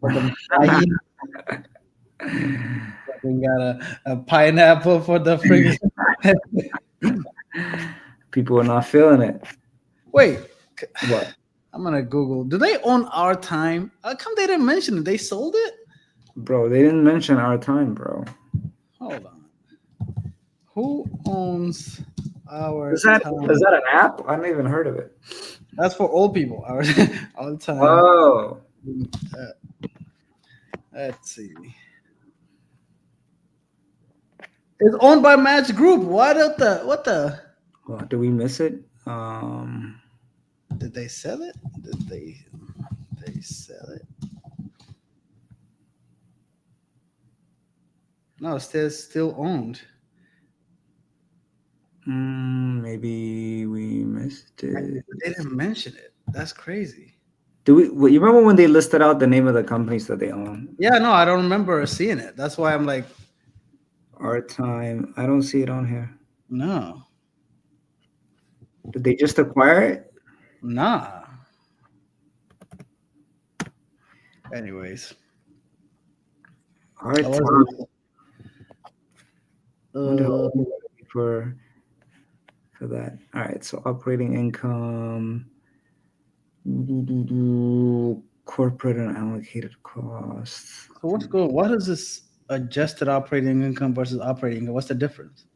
for them flying. We got a pineapple for the friggin'. People are not feeling it. Wait, What? I'm gonna Google. Do they own Our Time? How come they didn't mention it? They sold it? Bro, they didn't mention Our Time, bro. Hold on. Who owns Our Is that Time? is that an app? I never even heard of it. That's for old people. Our Time. Oh. Let's see. It's owned by Match Group. What the? What, did we miss it? Did they sell it? Did they sell it? No, it's still owned. Maybe we missed it. They didn't mention it. That's crazy. You remember when they listed out the name of the companies that they own? Yeah, no, I don't remember seeing it. That's why I'm like, Our Time. I don't see it on here. no. Did they just acquire it? Nah. Anyways. Our Time. For that. All right. So operating income, corporate and allocated costs. So what's going? What is this adjusted operating income versus operating income? What's the difference?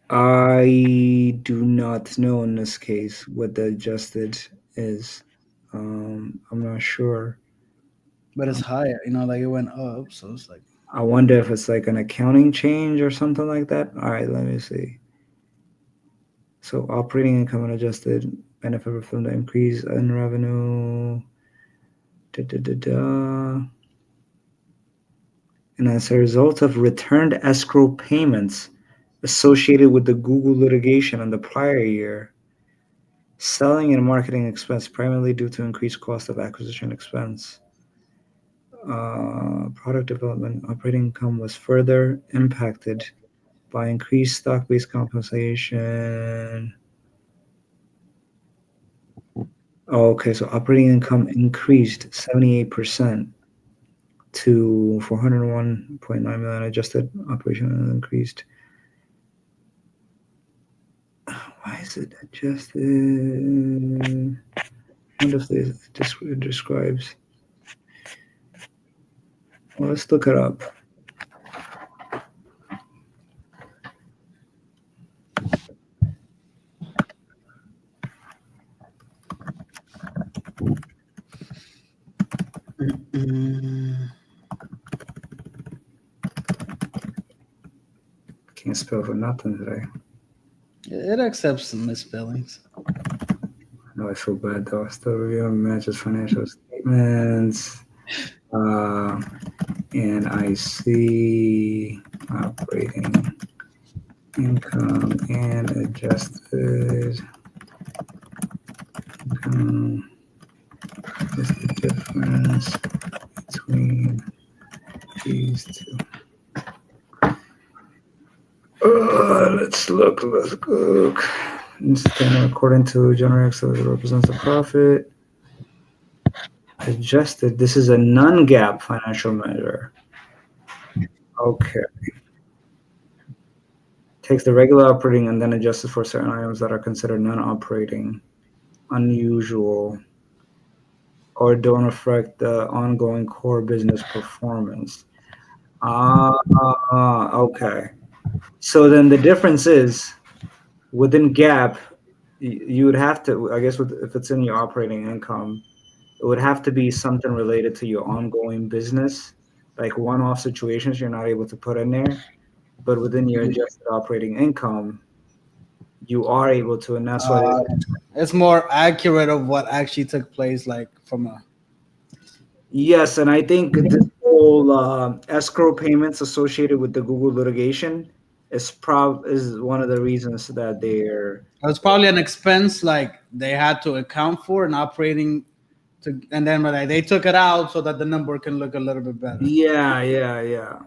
I do not know in this case what the adjusted is. I'm not sure. but it's higher. Like it went up, so it's like I wonder if it's like an accounting change or something like that. All right, let me see. So operating income and adjusted benefit from the increase in revenue. Da, da, da, da. And as a result of returned escrow payments associated with the Google litigation in the prior year, selling and marketing expense primarily due to increased cost of acquisition expense. Product development operating income was further impacted by increased stock-based compensation. Oh, okay, so operating income increased 78% to 401.9 million. Adjusted operation increased. Why is it adjusted? What if this describes? Well, let's look it up. Can't spell for nothing today. it accepts some misspellings. No, I feel bad though. Still reviewing matches financial statements. And I see operating income and adjusted income. What's the difference between these two? Let's look. According to General Excel, it represents the profit. Adjusted. This is a non-GAAP financial measure. Okay. Takes the regular operating and then adjusts for certain items that are considered non-operating, unusual, or don't affect the ongoing core business performance. Okay. So then the difference is within GAAP, you would have to, I guess, if it's in your operating income, it would have to be something related to your ongoing business, like one-off situations you're not able to put in there. But within your adjusted operating income, you are able to, and that's why. It's more accurate of what actually took place, like from a. Yes, and I think this whole escrow payments associated with the Google litigation is one of the reasons that they're. It was probably an expense like they had to account for and operating, and then like they took it out so that the number can look a little bit better. Yeah.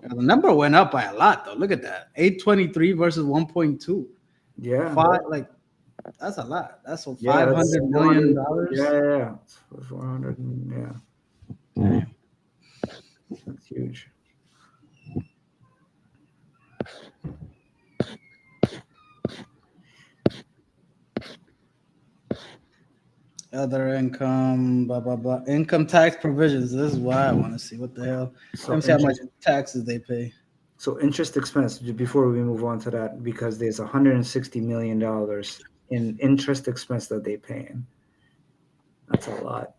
The number went up by a lot though. Look at that, 823 versus 1.2. Yeah. That's a lot. That's what Yeah, that's $500 million. Yeah. 400. Yeah. That's huge. Other income, blah blah blah. Income tax provisions. This is why I want to see what the hell. So Let me see how much taxes they pay. So interest expense, before we move on to that, because there's $160 million in interest expense that they pay in. That's a lot.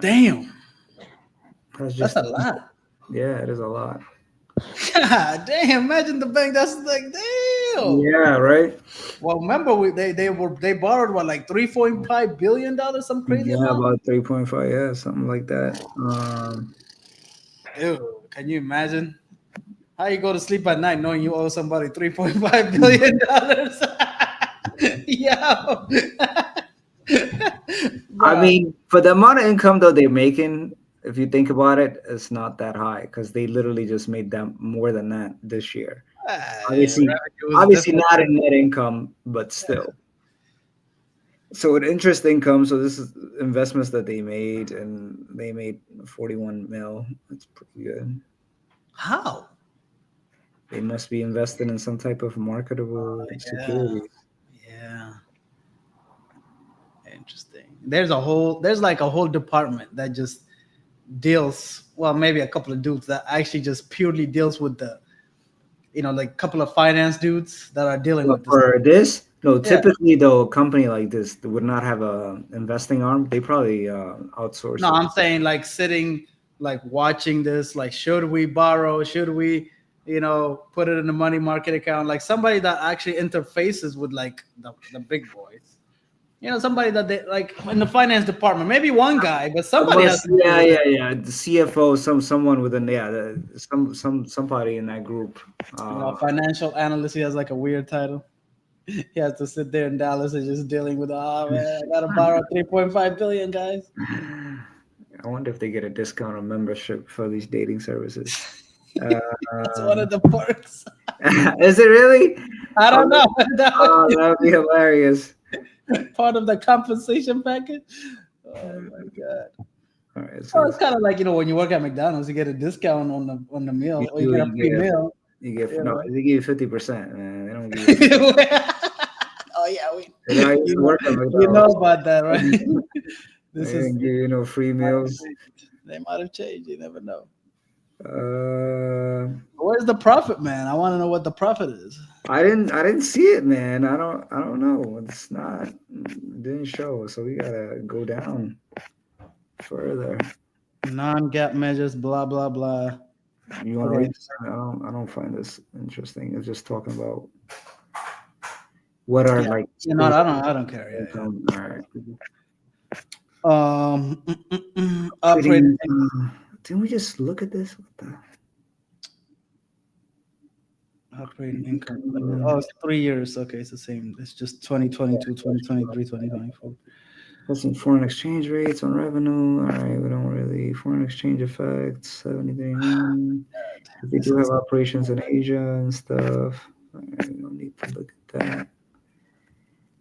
Damn. That's a lot. Yeah, it is a lot. God damn! Imagine the bank. That's like damn. Yeah, right. Well, remember they borrowed what, like $3.5 billion, some crazy amount. About 3.5. Yeah, something like that. Dude, can you imagine? How you go to sleep at night knowing you owe somebody $3.5 billion? Yeah. I mean, for the amount of income that they're making, if you think about it, it's not that high because they literally just made them more than that this year. Obviously not in net income, but still. So with interest income, so this is investments that they made, and they made 41 mil. That's pretty good. How? They must be invested in some type of marketable security. Yeah. Interesting. There's like a whole department that just deals, well, maybe a couple of dudes that actually just purely deals with the, like a couple of finance dudes that are dealing with this. No, Yeah. typically though, a company like this would not have a investing arm. They probably outsource No, it. I'm saying like sitting, like watching this, like should we borrow? Should we, put it in the money market account? Like somebody that actually interfaces with like the big boys. Somebody that they like in the finance department. Maybe one guy, but somebody has to deal Yeah, with it. yeah, yeah. The CFO, someone within, yeah, somebody in that group. Financial analyst. He has like a weird title. He has to sit there in Dallas and just dealing with, oh man, I gotta borrow 3.5 billion, guys. I wonder if they get a discount on membership for these dating services. That's one of the perks. Is it really? I don't Oh, know. That oh, would that would be hilarious. be part of the compensation package. Oh my god. All right, Well, so it's kind of like when you work at McDonald's, you get a discount on the meal, or you get a you free get meal. no, You they give you 50%, man. They don't give you. know. Oh yeah, You know, I used you to know work at you know McDonald's. about that, right? They This is didn't give you no free meals. they might have changed. You never know. Uh, Where's the profit, man? I want to know what the profit is. I didn't see it, man. I don't know. It's not. It didn't show, so we gotta go down further. Non-gap measures, blah blah blah. You want to Okay, read this? I don't find this interesting. It's just talking about what are yeah. like I don't care. Yeah, income. All right. operating Didn't we just look at this? What the? operating income. Oh, it's 3 years. Okay, it's the same. It's just 2022, 2023, 2024. That's in foreign exchange rates on revenue. All right, we don't really foreign exchange effects. 73 million. They This do have is operations in Asia and stuff. All right, we don't need to look at that.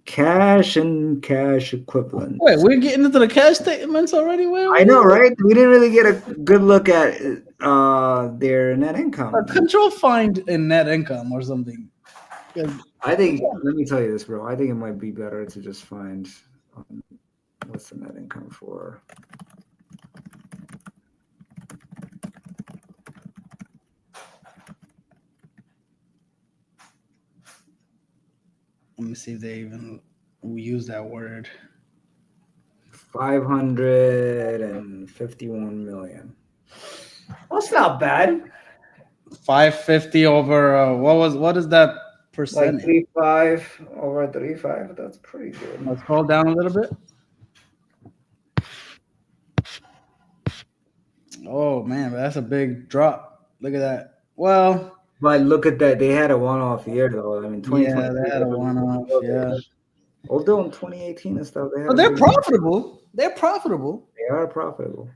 Cash and cash equivalents. Wait, we're getting into the cash statements already. Where are I we know, at? right? We didn't really get a good look at their net income. Control find in net income or something. 'Cause- I think. Let me tell you this, bro. I think it might be better to just find what's the net income for. Let me see if they even use that word. 551 million. That's not bad. 550 over what is that Like percentage? 3.5 over 3.5. That's pretty good. Let's scroll down a little bit. Oh man, that's a big drop. Look at that. Well, But look at that. They had a one-off year though. I mean, yeah, 2023. they had a one-off. Yeah, Although in 2018 and stuff, they had but a they're big. profitable. They're profitable. They are profitable.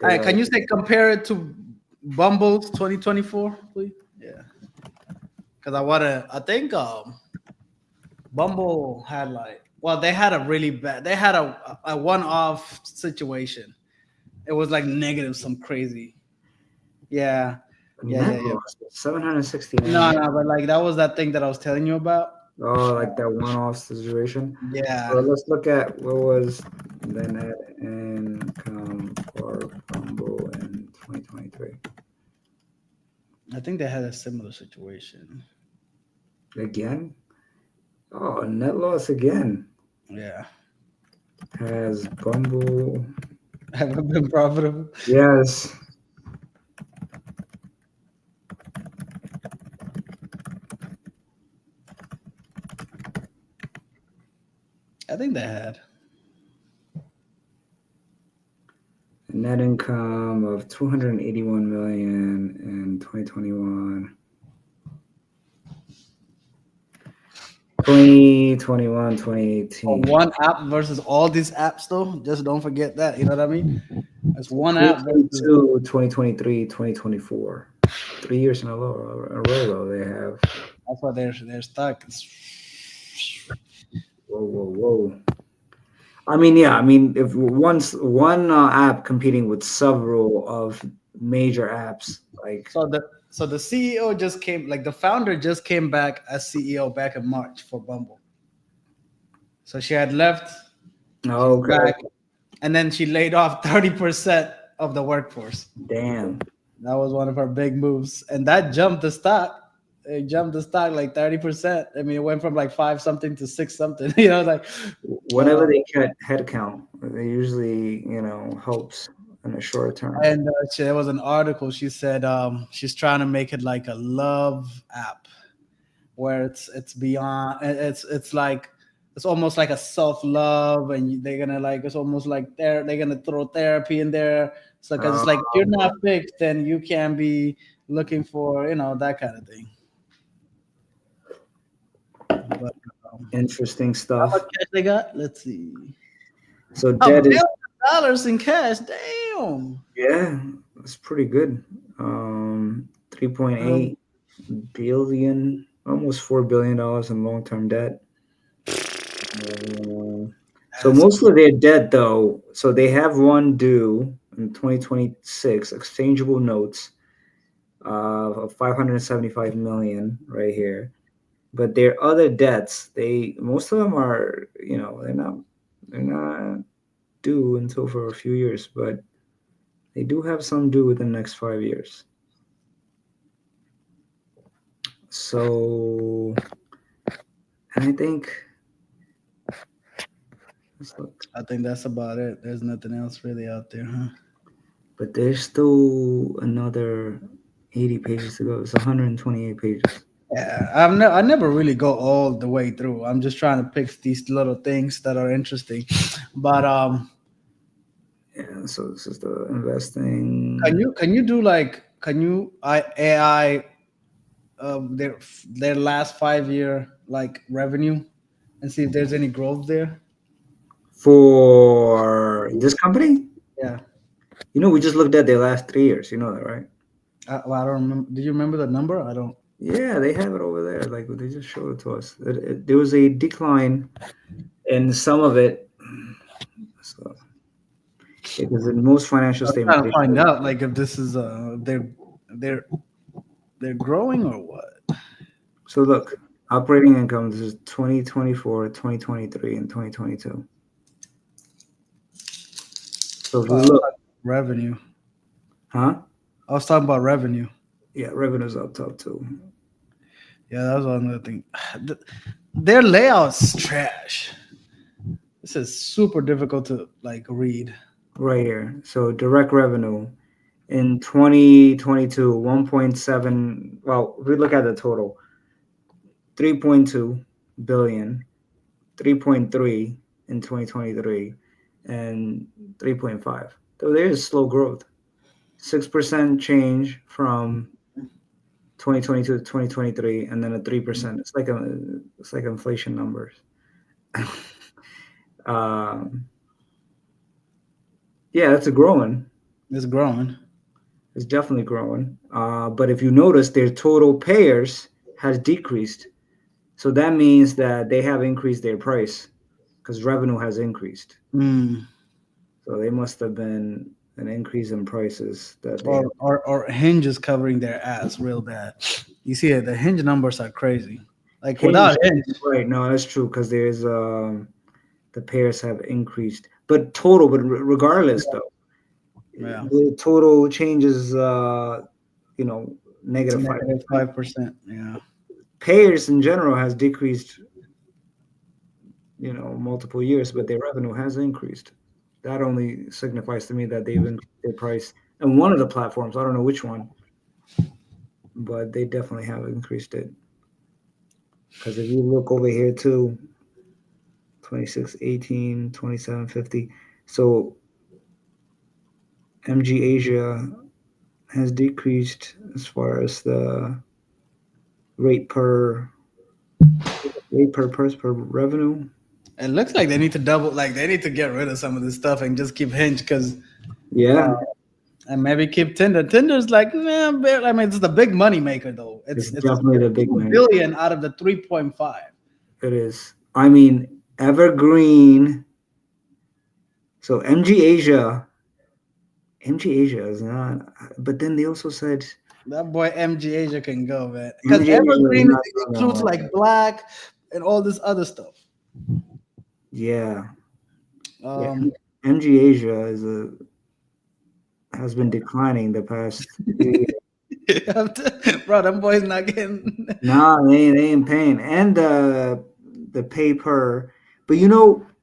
All right, can you say compare it to Bumble's 2024, please? Yeah, because I think Bumble had they had a really bad. They had a one-off situation. It was like negative, some crazy. Yeah, yeah. 769. No, but like that was that thing that I was telling you about. Oh, like that one-off situation. Yeah, So let's look at what was the net income for Bumble in 2023. I think they had a similar situation. Again? Oh, net loss again. Yeah, Has Bumble? haven't been profitable. Yes. I think they had. Net income of 281 million in 2021. 2021, 2018. One app versus all these apps, though. Just don't forget that. You know what I mean? It's one app. 2022, 2023, 2024. 3 years in a row, though, they have. That's why they're stuck. Whoa. I mean, yeah. I mean, if one app competing with several of major apps, like So the CEO just came, like the founder just came back as CEO back in March for Bumble. So she had left, okay, back, and then she laid off 30% of the workforce. damn. That was one of her big moves, and that jumped the stock. it jumped the stock like 30%. I mean, it went from like five something to six something. You know, like, Whenever they cut headcount, it usually, helps in the short term. and there was an article. She said she's trying to make it like a love app where it's beyond. It's like it's almost like a self love, and they're gonna like it's almost like they're gonna throw therapy in there. So because it's like if you're not fixed, then you can be looking for that kind of thing. But Interesting how much stuff. cash they got? Let's see. So A debt is, $1 billion in cash. Damn. yeah, it's pretty good. 3.8 billion, almost $4 billion in long-term debt. So That's most of their debt, though, so they have one due in 2026, exchangeable notes of 575 million right here. But their other debts, most of them are, they're not due until for a few years, but they do have some due within the next 5 years. So, and I think, let's look, I think that's about it. There's nothing else really out there, huh? but there's still another 80 pages to go. It's 128 pages. Yeah, I never really go all the way through. I'm just trying to pick these little things that are interesting. But Yeah, so this is the can investing you do like can you AI their last 5 year like revenue and see if there's any growth there? for this company. Yeah. We just looked at their last 3 years. You know that, right? Well, I don't remember. Do you remember the number? I don't. Yeah, they have it over there. Like they just showed it to us. There was a decline in some of it. So, because in most financial I'm statements, trying to find out like if this is they're they're growing or what. so look, operating income, this is 2024, 2023, and 2022. So if we look, Revenue. huh? I was talking about revenue. Yeah, revenue's up top too. Yeah, that was another thing. Their layout's trash. This is super difficult to like read. Right here. So direct revenue in 2022, 1.7. Well, if we look at the total, 3.2 billion, 3.3 in 2023, and 3.5. So there's slow growth. 6% change from 2022 to 2023, and then a 3%. It's like inflation numbers. um, yeah, it's a growing. It's growing. It's definitely growing. But if you notice, their total payers has decreased. So that means that they have increased their price because revenue has increased. Mm. So they must have been an increase in prices that they have. Or Hinge is covering their ass real bad. You see it, the Hinge numbers are crazy. Like Hinge, without Hinge, right? No, that's true because there's the pairs have increased, but total. But regardless, though, yeah, the total changes. it's a Negative five. negative 5%. Yeah. Payers in general has decreased, multiple years, but their revenue has increased. That only signifies to me that they've increased their price. And one of the platforms, I don't know which one, but they definitely have increased it. Because if you look over here too, 2618, 2750. So MG Asia has decreased as far as the rate per purse per revenue. It looks like they need to double, like they need to get rid of some of this stuff and just keep Hinge because, Yeah, and maybe keep Tinder. Tinder's like, nah, I mean, it's the big money maker though. it's It's definitely the big 2 money. billion out of the 3.5. It is. I mean, Evergreen. So MG Asia is not. But then they also said That boy MG Asia can go, man. Because MG Asia is Evergreen not doing that includes well. like black and all this other stuff. Yeah, yeah. Um, MG Asia has been declining the past few years. Bro, them boys not getting. Nah, they ain't paying. And the pay per, but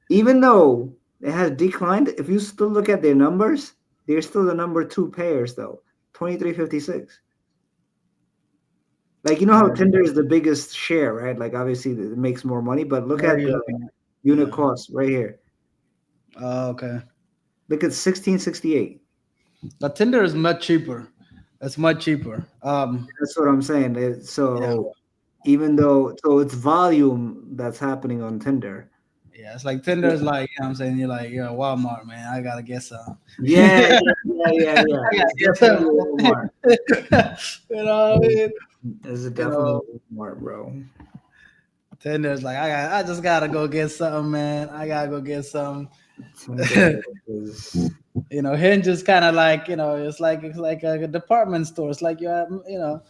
even though it has declined, if you still look at their numbers, they're still the number two payers though. 23.56. Like how Where, Tinder is the biggest share, right? Like obviously it makes more money, but look where are at you the looking at? unit Yeah. cost right here. Oh, okay. Look at 1668. But Tinder is much cheaper. It's much cheaper. That's what I'm saying. Yeah, So even though it's volume that's happening on Tinder. yeah. It's like Tinder is like, you know what I'm saying? You're like, you're at Walmart, man. I gotta get some. Yeah, yeah. I gotta It's get definitely some. Walmart. You know what I mean? It's You definitely know, Walmart, bro. Tinder's like, I just gotta go get something, man. I gotta go get some. Tinder is Hinge is kind of like, it's like a department store. It's like you're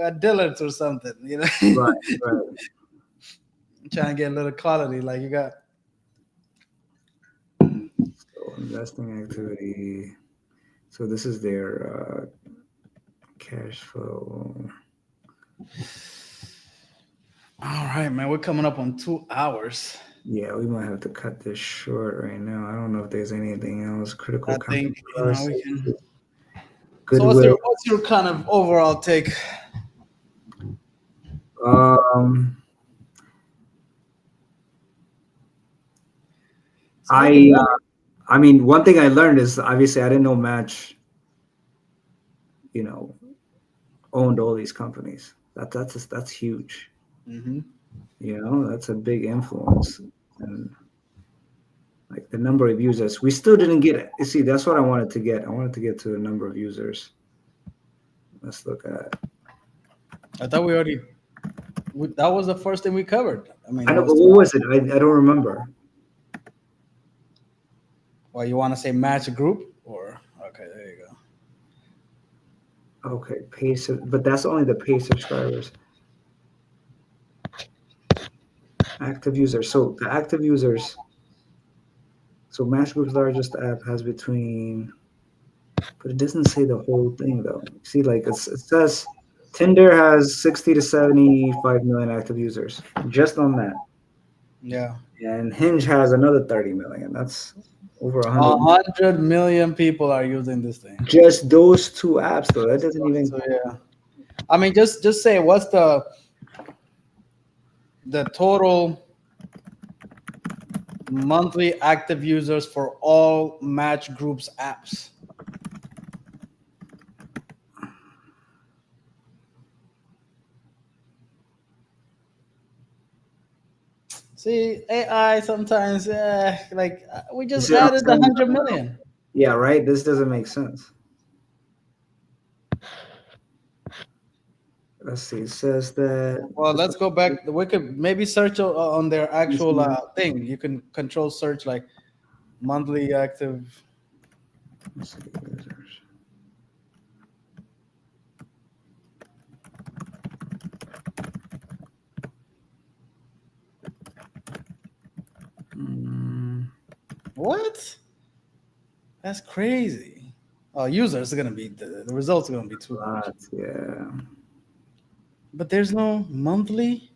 at Dillard's or something. right, right. Trying to get a little quality. Like you got. So investing activity. So this is their cash flow. All right, man. We're coming up on 2 hours. Yeah, we might have to cut this short right now. I don't know if there's anything else. Critical I company think costs, we can. So goodwill. what's your kind of overall take? Um, So we can. I mean, one thing I learned is obviously I didn't know Match, you know, owned all these companies. That's huge. Mm-hmm. That's a big influence, and like the number of users, we still didn't get it. You see, that's what I wanted to get. I wanted to get to the number of users. Let's look at. I thought we already. That was the first thing we covered. I mean, I it know, was. but what was it? I don't remember. Well, you want to say match group or okay? There you go. Okay, but that's only the pay subscribers. Active users. So the active users. So Match Group's largest app has between, but it doesn't say the whole thing though. See, like it says Tinder has 60 to 75 million active users just on that, Yeah. and Hinge has another 30 million. That's over 100. 100 million people are using this thing. Just those two apps though. That doesn't So even. yeah. I mean, just say what's the total monthly active users for all Match Group's apps. See, AI sometimes, we You just see what I'm added the saying? 100 million. Yeah, right. This doesn't make sense. Let's see. It says that. Well, let's go back. We could maybe search on their actual thing. You can control search like monthly active. Let's see, users. Mm, What? That's crazy. Oh, users are gonna be the results are gonna be too much. lots, yeah. But there's no monthly.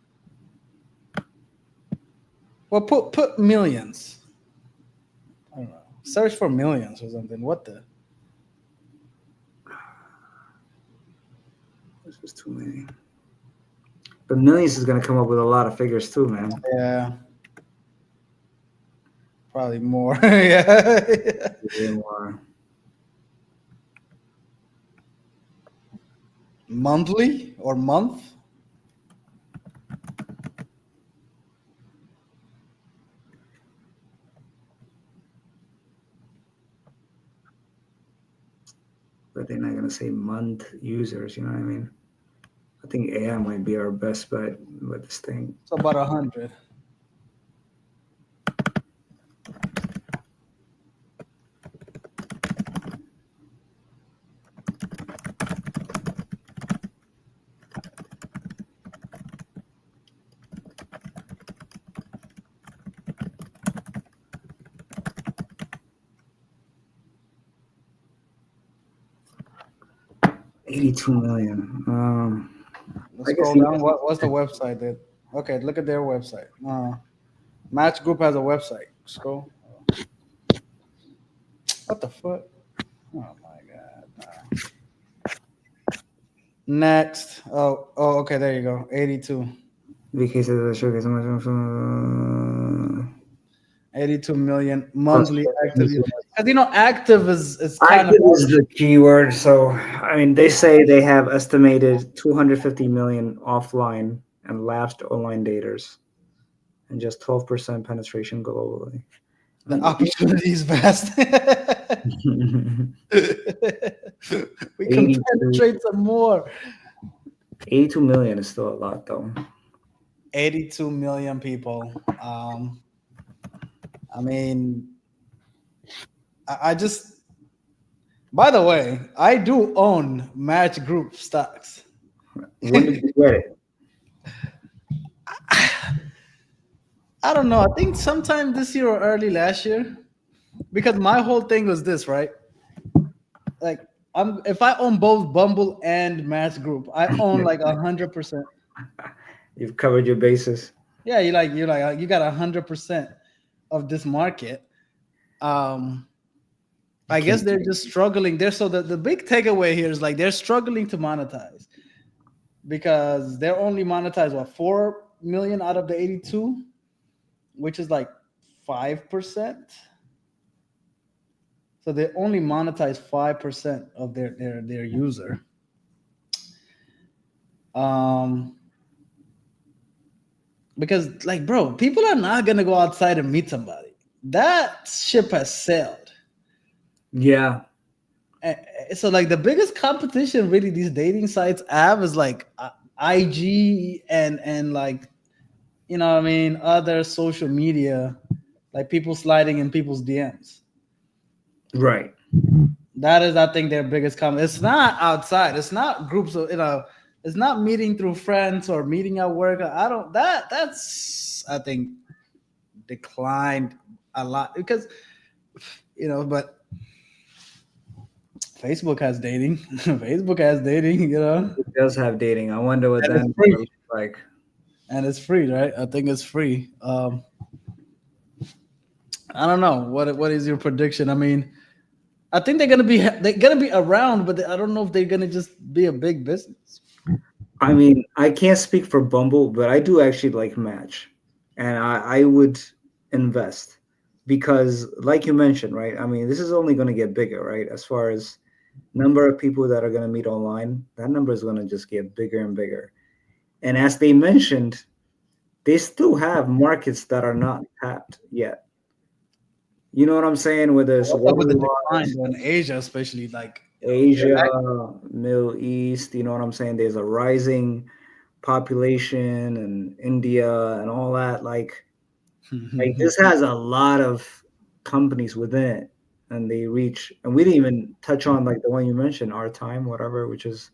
Well, put millions. I don't know. Search for millions or something. What the? This is too many. But millions is gonna come up with a lot of figures too, man. Yeah. Probably more. Yeah. Way more. Monthly or month? But they're not gonna say month users. You know what I mean? I think AI might be our best bet with this thing. It's about 100. 82 million. Let's I guess scroll down. What's the website that? Okay, look at their website. Match Group has a website. Scroll. What the fuck? Oh my god. Next. Oh. Okay. There you go. 82. because of the showcase. 82 million Plus, monthly active. Because active is kind of. active is the keyword. So, I mean, they say they have estimated 250 million offline and lapsed online daters, and just 12% penetration globally. The opportunity is vast. We can 82, penetrate some more. 82 million is still a lot, though. 82 million people. I mean, I just. By the way, I do own Match Group stocks. When did you get it? I don't know. I think sometime this year or early last year, because my whole thing was this, right? Like, if I own both Bumble and Match Group, I own like 100%. You've covered your bases. Yeah, you got 100% of this market. Um, I guess they're just struggling. The big takeaway here is like they're struggling to monetize because they're only monetized what 4 million out of the 82, which is like 5%. So they only monetize 5% of their user. Because like bro, people are not gonna go outside and meet somebody. That ship has sailed. Yeah. So like the biggest competition really these dating sites have is like IG and like what I mean, other social media, like people sliding in people's DMs. Right. That is, I think, their biggest comment. It's not outside. It's not groups of It's not meeting through friends or meeting at work. I don't. That's I think declined a lot because but Facebook has dating. Facebook has dating. It does have dating. I wonder what And that it's free. looks like. And it's free, right? I think it's free. I don't know what is your prediction. I mean, I think they're gonna be around, but I don't know if they're gonna just be a big business. I mean, I can't speak for Bumble, but I do actually like Match, and I would invest because, like you mentioned, right? I mean, this is only going to get bigger, right? As far as number of people that are going to meet online, that number is going to just get bigger and bigger. And as they mentioned, they still have markets that are not tapped yet. You know what I'm saying? Whether it's What's up with the water-wise, decline in Asia, especially like Asia, Middle East, you know what I'm saying? There's a rising population and India and all that. Like this has a lot of companies within it, and they reach. And we didn't even touch on like the one you mentioned, Our Time, whatever, which is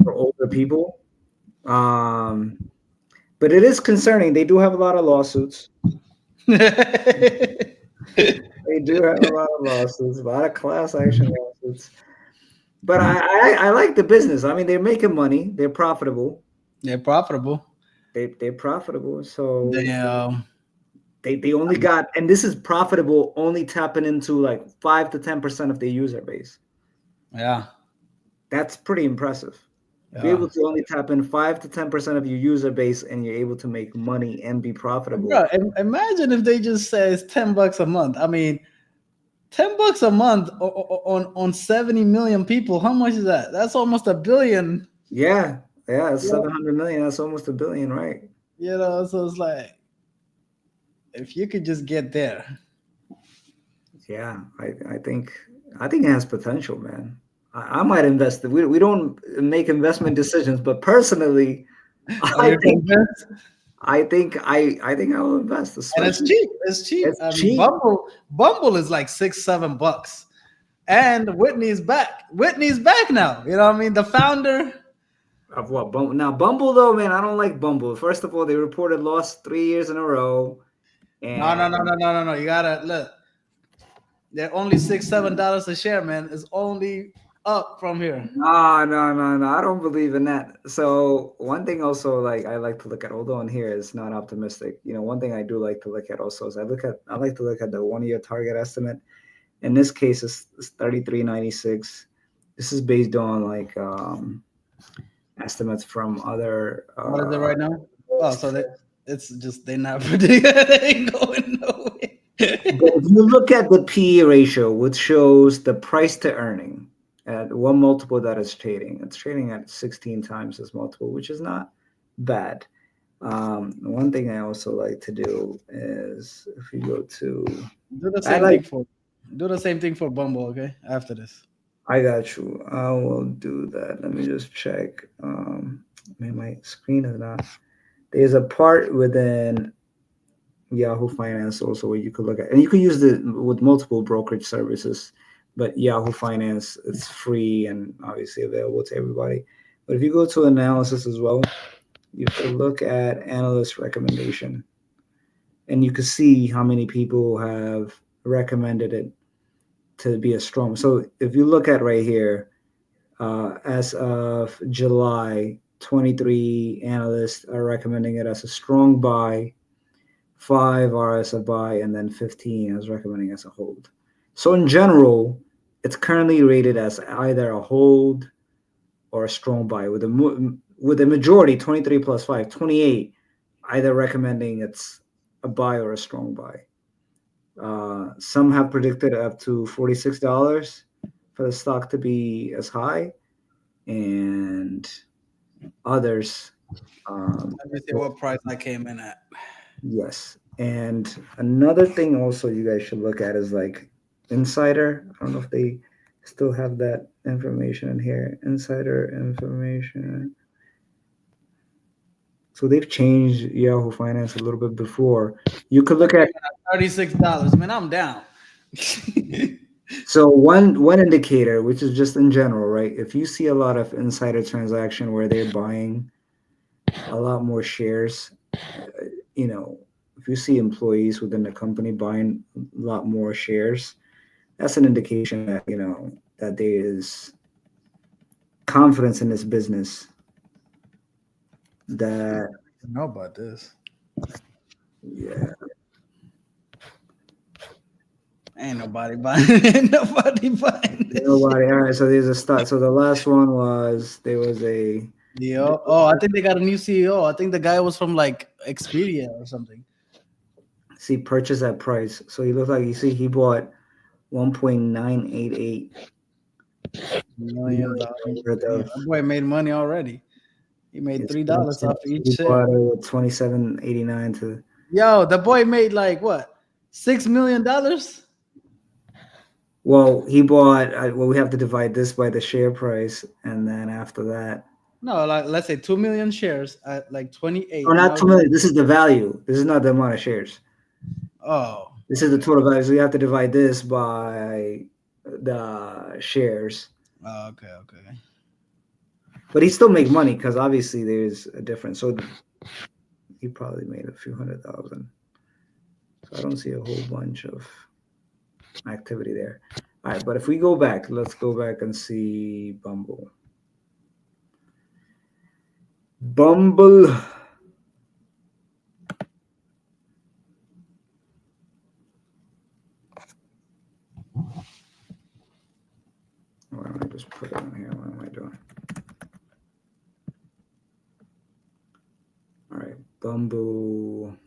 for older people. Um, but it is concerning. They do have a lot of lawsuits. They do have a lot of lawsuits, a lot of class action lawsuits. But I like the business. I mean, they're making money. They're profitable. They're profitable. They're profitable. So They they only got, and this is profitable only tapping into like 5 to 10% of their user base. yeah. That's pretty impressive. Be Yeah. able to only tap in 5 to 10% of your user base, and you're able to make money and be profitable. Bro, imagine if they just say it's $10 a month. I mean, $10 a month on 70 million people. How much is that? That's almost a billion. Yeah, yeah, it's 700 million. That's almost a billion, right? So it's like if you could just get there. Yeah, I think it has potential, man. I might invest. We don't make investment decisions, but personally, Are I you think convinced? I think I will invest. And it's Especially cheap. It's cheap. it's I mean, cheap. Bumble is like $6-7. And Whitney's back. Whitney's back now. You know what I mean? The founder. Of what? Now Bumble though, man, I don't like Bumble. First of all, they reported loss 3 years in a row, No, no, and no, no, no, no. You gotta look. They're only $6-7 a share, man. It's only up from here. No, no, no, no. I don't believe in that. So one thing also, like I like to look at, although in here it's not optimistic. One thing I do like to look at also is I like to look at the 1 year target estimate. In this case, it's 33.96. This is based on like estimates from other. What is it right now? Oh, so it's just they're not predicting. They ain't going nowhere. But if you look at the PE ratio, which shows the price to earning at one multiple that it's trading at 16 times this multiple, which is not bad. One thing I also like to do is if you go to, Do the I same like, thing for do the same thing for Bumble, okay? After this. I got you. I will do that. Let me just check. Man, my screen is not. There's a part within Yahoo Finance also where you could look at, and you could use it with multiple brokerage services, but Yahoo Finance it's free and obviously available to everybody. But if you go to analysis as well, you could look at analyst recommendation, and you could see how many people have recommended it to be a strong. So if you look at right here, as of July, 23 analysts are recommending it as a strong buy. 5 are as a buy, and then 15 is recommending as a hold. So in general, it's currently rated as either a hold or a strong buy, with a majority 23 plus 5, 28, either recommending it's a buy or a strong buy. Some have predicted up to $46 for the stock to be as high, and others. Let me see what price I came in at. Yes. And another thing also you guys should look at is like insider. I don't know if they still have that information in here. Insider information. So they've changed Yahoo Finance a little bit before. You could look at $36. Man, I'm down. so one indicator, which is just in general, right? If you see a lot of insider transaction where they're buying a lot more shares, if you see employees within the company buying a lot more shares, that's an indication that that there is confidence in this business. That I know about this. yeah, Ain't nobody buying. Ain't nobody buying this shit. nobody. All right, so there's a start. So the last one was there was a CEO. Oh, I think they got a new CEO. I think the guy was from like Expedia or something. see purchase at price. So he looked like he bought 1.988 Million dollars. worth Damn, of. that boy made money already. He made His $3 off he each share. bought it with 27.89 to. Yo, the boy made like what? $6 million? Well, he bought. Well, we have to divide this by the share price, and then after that, No, like let's say 2 million shares at like 28. or not Now, 2 million. This is the value. This is not the amount of shares. oh, This is the total value. So you have to divide this by the shares. oh, okay. But he still make money because obviously there's a difference. So he probably made a few $100,000. So I don't see a whole bunch of activity there. All right, but if we go back, let's go back and see Bumble. Bumble. Why don't I just put it on here? What am I doing? All right, Bumble.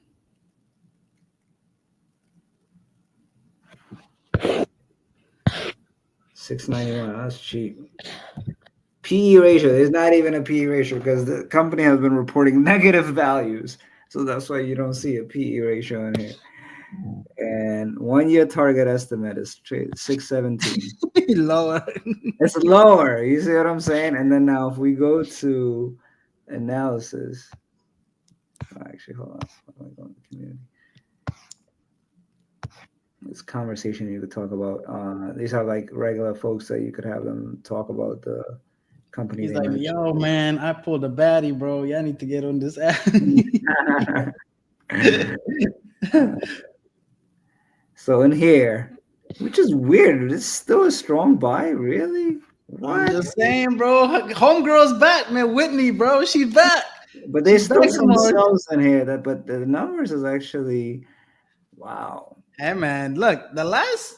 $6.91. That's cheap. PE ratio. There's not even a PE ratio because the company has been reporting negative values. So that's why you don't see a PE ratio in here. And 1 year target estimate is 617. Lower. It's lower. You see what I'm saying? And then now if we go to analysis, actually, hold on. How do I go into community? This conversation you could talk about. These are like regular folks that you could have them talk about the company. He's they like, mentioned. yo, man, I pulled a baddie, bro. Y'all need to get on this app. So in here, which is weird, it's still a strong buy, really? I'm What? just saying, bro. Homegirl's back, man. Whitney, bro. She's back. But there's She's still back some some more. cells in here. But the numbers is actually wow. Hey, man. Look, the last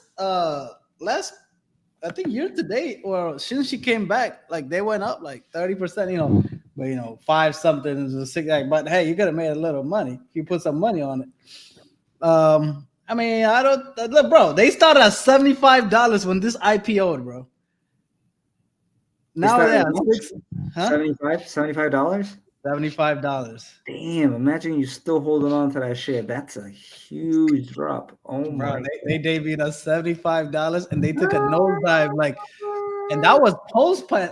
I think year to date, or since she came back, like they went up like 30%, but five something is a six. Like, but hey, you could have made a little money if you put some money on it. I mean, I don't look, bro. They started at $75 when this IPO'd, bro. Is Now that they're how at much? six, huh? $75? $75, Damn, imagine you still holding on to that shit. That's a huge drop. Oh bro. my They debuted at $75, and they took a nosedive, like, and that was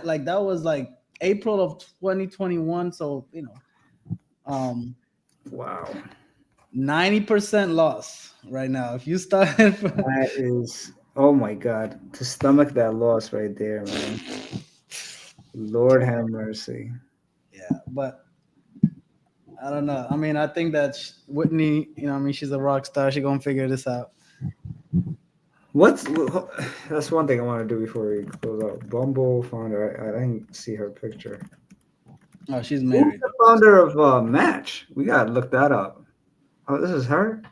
like that was like April of 2021. So um, wow. 90% loss right now. If you start, That is oh my god. To stomach that loss right there, man. Lord have mercy. yeah, but I don't know. I mean, I think that Whitney, I mean, she's a rock star. She's gonna figure this out. What's that's one thing I want to do before we close out. Bumble founder. I didn't see her picture. Oh, she's Who's married the though. founder of Match? We gotta look that up. Oh, this is her.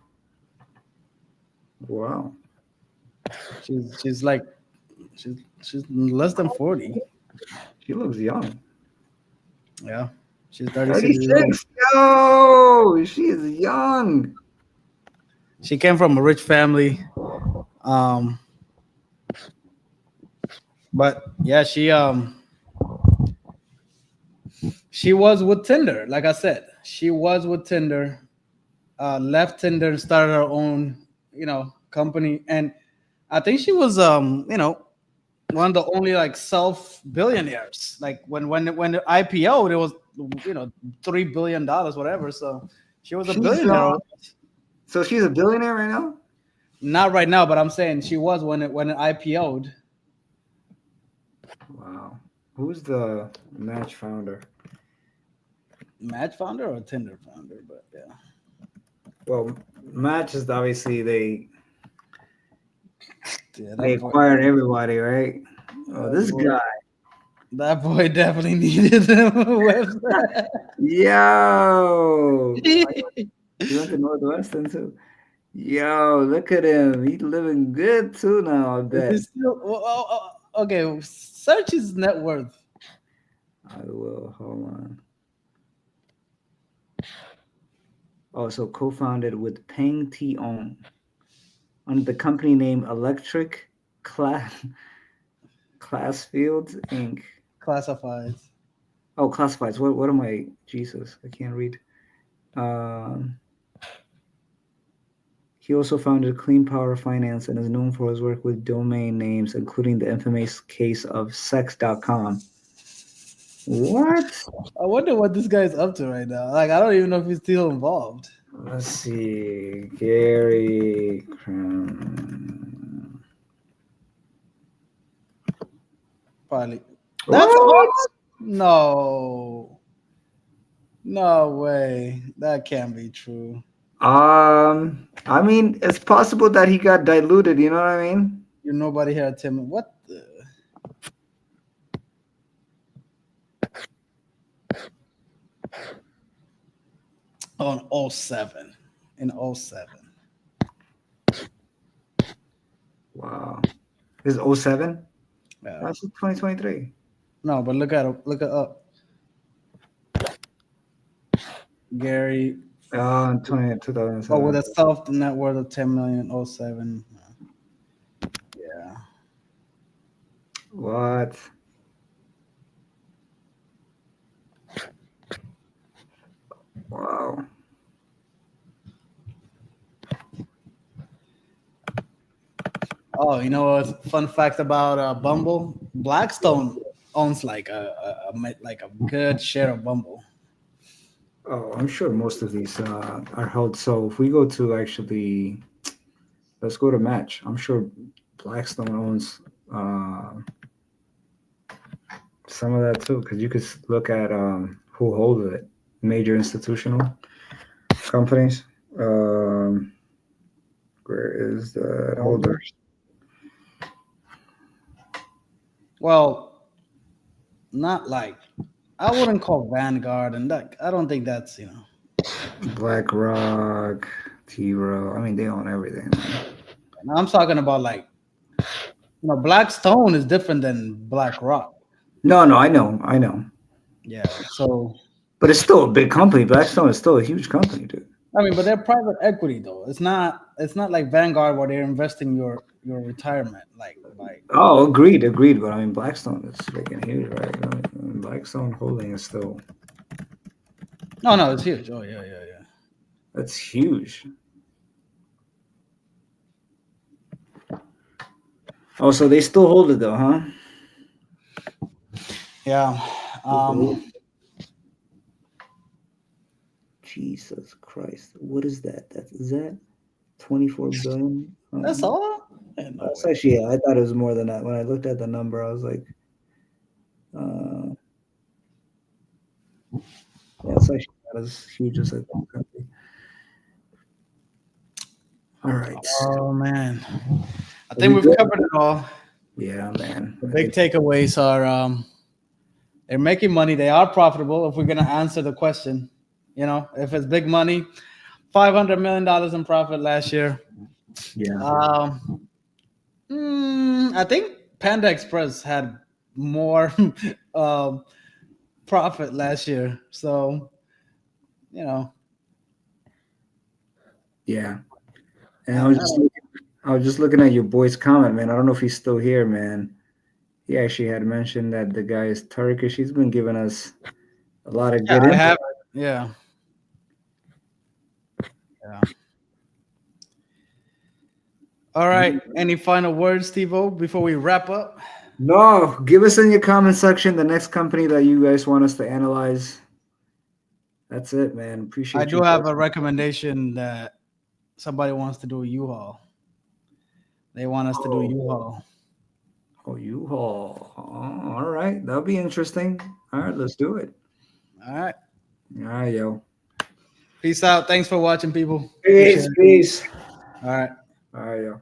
Wow. She's like she's less than 40. She looks young. Yeah, she's 36 years old. 36. Yo, she is young. She came from a rich family. Um, but yeah, she was with Tinder. Like I said, she was with Tinder. Left Tinder and started her own, company. And I think she was, one of the only like self billionaires. Like when the IPO, it was, $3 billion, whatever. So she was a She's billionaire. so she's a billionaire right now. Not right now, but I'm saying she was when it IPO'd. Wow. Who's the Match founder? Match founder or Tinder founder, but yeah. Well, Match is obviously Yeah, they acquired everybody, right? Oh, this boy, guy. that boy definitely needed a website. Yo. He went to Northwestern too. Yo, look at him. He's living good too now, I bet. It's still, okay, search his net worth. I will. Hold on. Also co-founded with Peng Ti-on under the company name Electric Classfields Inc. Classifieds. Oh, classifieds. What am I? Jesus, I can't read. He also founded Clean Power Finance and is known for his work with domain names, including the infamous case of sex.com. What? I wonder what this guy's up to right now. Like, I don't even know if he's still involved. Let's see. Gary. Probably. That's What? no. No way. That can't be true. I mean, it's possible that he got diluted. You know what I mean? Nobody here, Tim. What the? On 07. In 07. Wow. This is 07? Yeah. That's 2023. No, but look it up. Gary. 2007. Oh, with a self net worth of 10 million, 07. Yeah. What? Wow. Oh, you know what? Fun fact about Bumble: Blackstone owns like a good share of Bumble. Oh, I'm sure most of these are held. So if we go to actually, let's go to Match. I'm sure Blackstone owns some of that too, because you could look at who holds it. Major institutional companies. Where is the holders? Well, not like I wouldn't call Vanguard, and that I don't think that's BlackRock, T Rowe. I mean, they own everything, man. I'm talking about like Blackstone is different than BlackRock. No, no, I know. Yeah, so But it's still a big company. Blackstone is still a huge company, dude. I mean, but they're private equity though. It's not like Vanguard where they're investing your retirement like by Oh, agreed, agreed. But I mean, Blackstone is freaking huge, right? I mean, Blackstone Holding is still no, it's huge. Oh yeah, yeah, yeah. that's huge. Oh, so they still hold it though, huh? Yeah. Jesus Christ, what is that? Is that 24 billion? That's all? Yeah, no That's way. actually, yeah, I thought it was more than that. When I looked at the number, I was like, uh, yeah, it's actually not as huge as I thought it would be. All right. Oh man. I Are think we we've good? covered it all. Yeah, man. The big takeaways are they're making money, they are profitable if we're gonna answer the question. If it's big money, $500 million in profit last year. Yeah. I think Panda Express had more um, profit last year. So, you know, Yeah. And I, I don't, I was just looking at your boy's comment, man. I don't know if he's still here, man. He actually had mentioned that the guy is Turkish. He's been giving us a lot of yeah, good I info. have. Yeah. Yeah. All right. Any final words, Steve-O, before we wrap up? No, give us in your comment section the next company that you guys want us to analyze. That's it, man. I Appreciate do you have guys. a recommendation that somebody wants to do U-Haul. They want us to do Oh, U-Haul. oh, U-Haul. Oh, all right. That'll be interesting. All right, let's do it. All right. All right, yo. Peace out. Thanks for watching, people. Appreciate Peace, it. peace. All right. All right, yo.